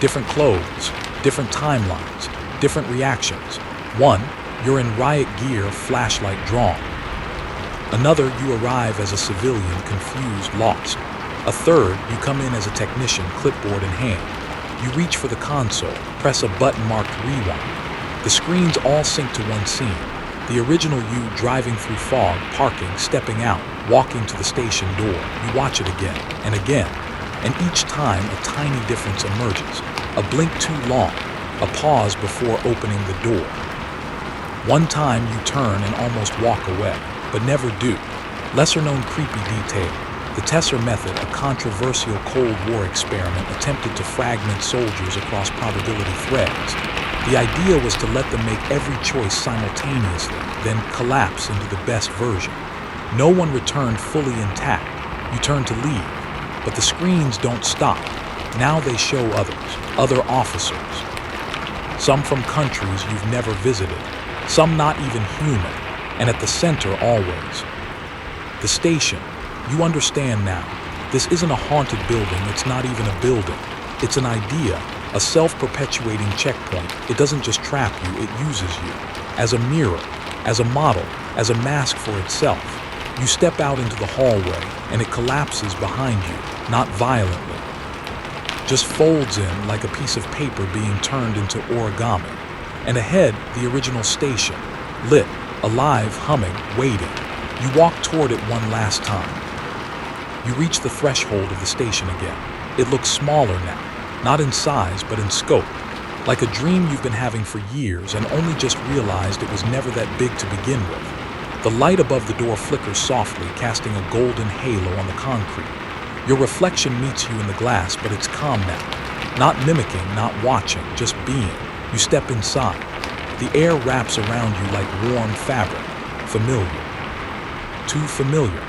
Different clothes, different timelines, different reactions. One, you're in riot gear, flashlight drawn. Another, you arrive as a civilian, confused, lost. A third, you come in as a technician, clipboard in hand. You reach for the console, press a button marked rewind. The screens all sync to one scene. The original you driving through fog, parking, stepping out, walking to the station door. You watch it again, and each time a tiny difference emerges. A blink too long, a pause before opening the door. One time you turn and almost walk away, but never do. Lesser known creepy detail. The Tesser method, a controversial Cold War experiment, attempted to fragment soldiers across probability threads. The idea was to let them make every choice simultaneously, then collapse into the best version. No one returned fully intact. You turn to leave, but the screens don't stop. Now they show others, other officers. Some from countries you've never visited, some not even human, and at the center always. The station. You understand now. This isn't a haunted building, it's not even a building. It's an idea, a self-perpetuating checkpoint. It doesn't just trap you, it uses you. As a mirror, as a model, as a mask for itself. You step out into the hallway, and it collapses behind you, not violently. Just folds in like a piece of paper being turned into origami. And ahead, the original station, lit, alive, humming, waiting. You walk toward it one last time. You reach the threshold of the station again. It looks smaller now, not in size, but in scope. Like a dream you've been having for years and only just realized it was never that big to begin with. The light above the door flickers softly, casting a golden halo on the concrete. Your reflection meets you in the glass, but it's calm now. Not mimicking, not watching, just being. You step inside. The air wraps around you like warm fabric. Familiar. Too familiar.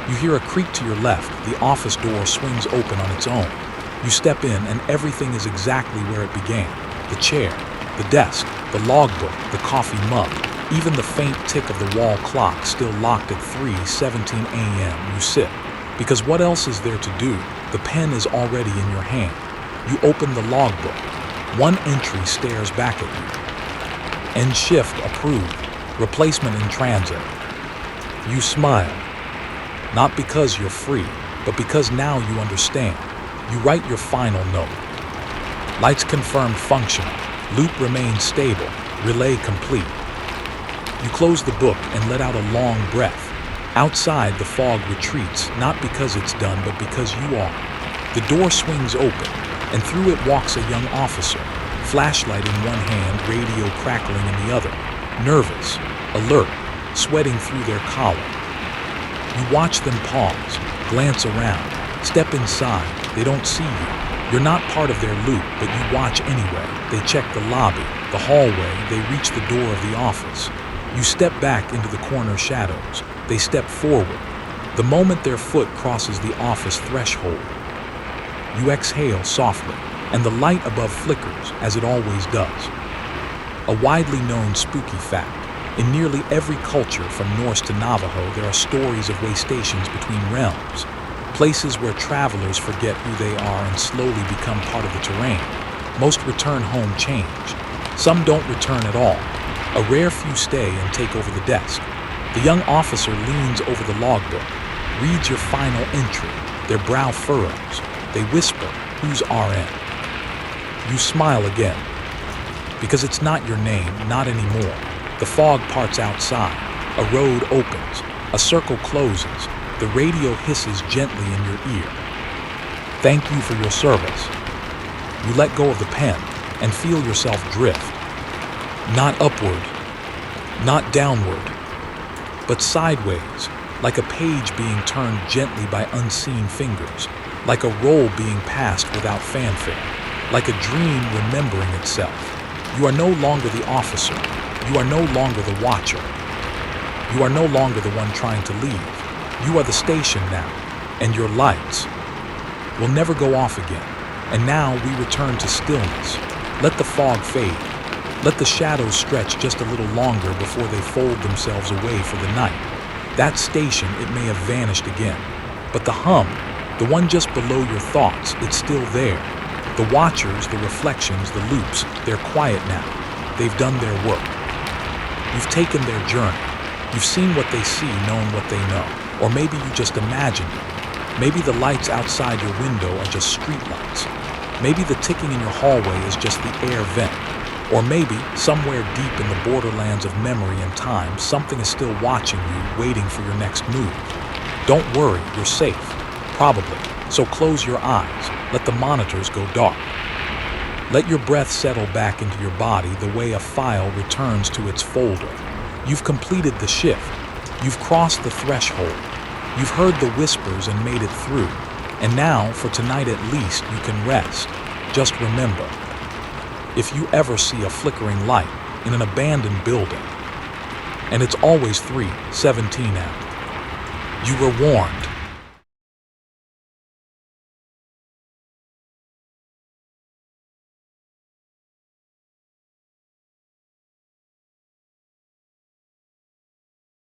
You hear a creak to your left. The office door swings open on its own. You step in, and everything is exactly where it began. The chair, the desk, the logbook, the coffee mug, even the faint tick of the wall clock still locked at 3:17 a.m. You sit. Because what else is there to do? The pen is already in your hand. You open the logbook. One entry stares back at you. End shift approved. Replacement in transit. You smile. Not because you're free, but because now you understand. You write your final note. Lights confirmed functional. Loop remains stable. Relay complete. You close the book and let out a long breath. Outside, the fog retreats, not because it's done, but because you are. The door swings open, and through it walks a young officer, flashlight in one hand, radio crackling in the other, nervous, alert, sweating through their collar. You watch them pause, glance around, step inside. They don't see you. You're not part of their loop, but you watch anyway. They check the lobby, the hallway. They reach the door of the office. You step back into the corner shadows. They step forward. The moment their foot crosses the office threshold, you exhale softly, and the light above flickers, as it always does. A widely known spooky fact. In nearly every culture, from Norse to Navajo, there are stories of way stations between realms, places where travelers forget who they are and slowly become part of the terrain. Most return home changed. Some don't return at all. A rare few stay and take over the desk. The young officer leans over the logbook, reads your final entry. Their brow furrows. They whisper, "Who's RN?" You smile again. Because it's not your name, not anymore. The fog parts outside. A road opens. A circle closes. The radio hisses gently in your ear. Thank you for your service. You let go of the pen and feel yourself drift. Not upward, not downward, but sideways, like a page being turned gently by unseen fingers, like a roll being passed without fanfare, like a dream remembering itself. You are no longer the officer. You are no longer the watcher. You are no longer the one trying to leave. You are the station now, and your lights will never go off again. And now we return to stillness. Let the fog fade. Let the shadows stretch just a little longer before they fold themselves away for the night. That station, it may have vanished again. But the hum, the one just below your thoughts, it's still there. The watchers, the reflections, the loops, they're quiet now. They've done their work. You've taken their journey. You've seen what they see, known what they know. Or maybe you just imagined it. Maybe the lights outside your window are just street lights. Maybe the ticking in your hallway is just the air vent. Or maybe, somewhere deep in the borderlands of memory and time, something is still watching you, waiting for your next move. Don't worry, you're safe. Probably. So close your eyes. Let the monitors go dark. Let your breath settle back into your body the way a file returns to its folder. You've completed the shift. You've crossed the threshold. You've heard the whispers and made it through. And now, for tonight at least, you can rest. Just remember, if you ever see a flickering light in an abandoned building, and it's always 3:17 out, you were warned.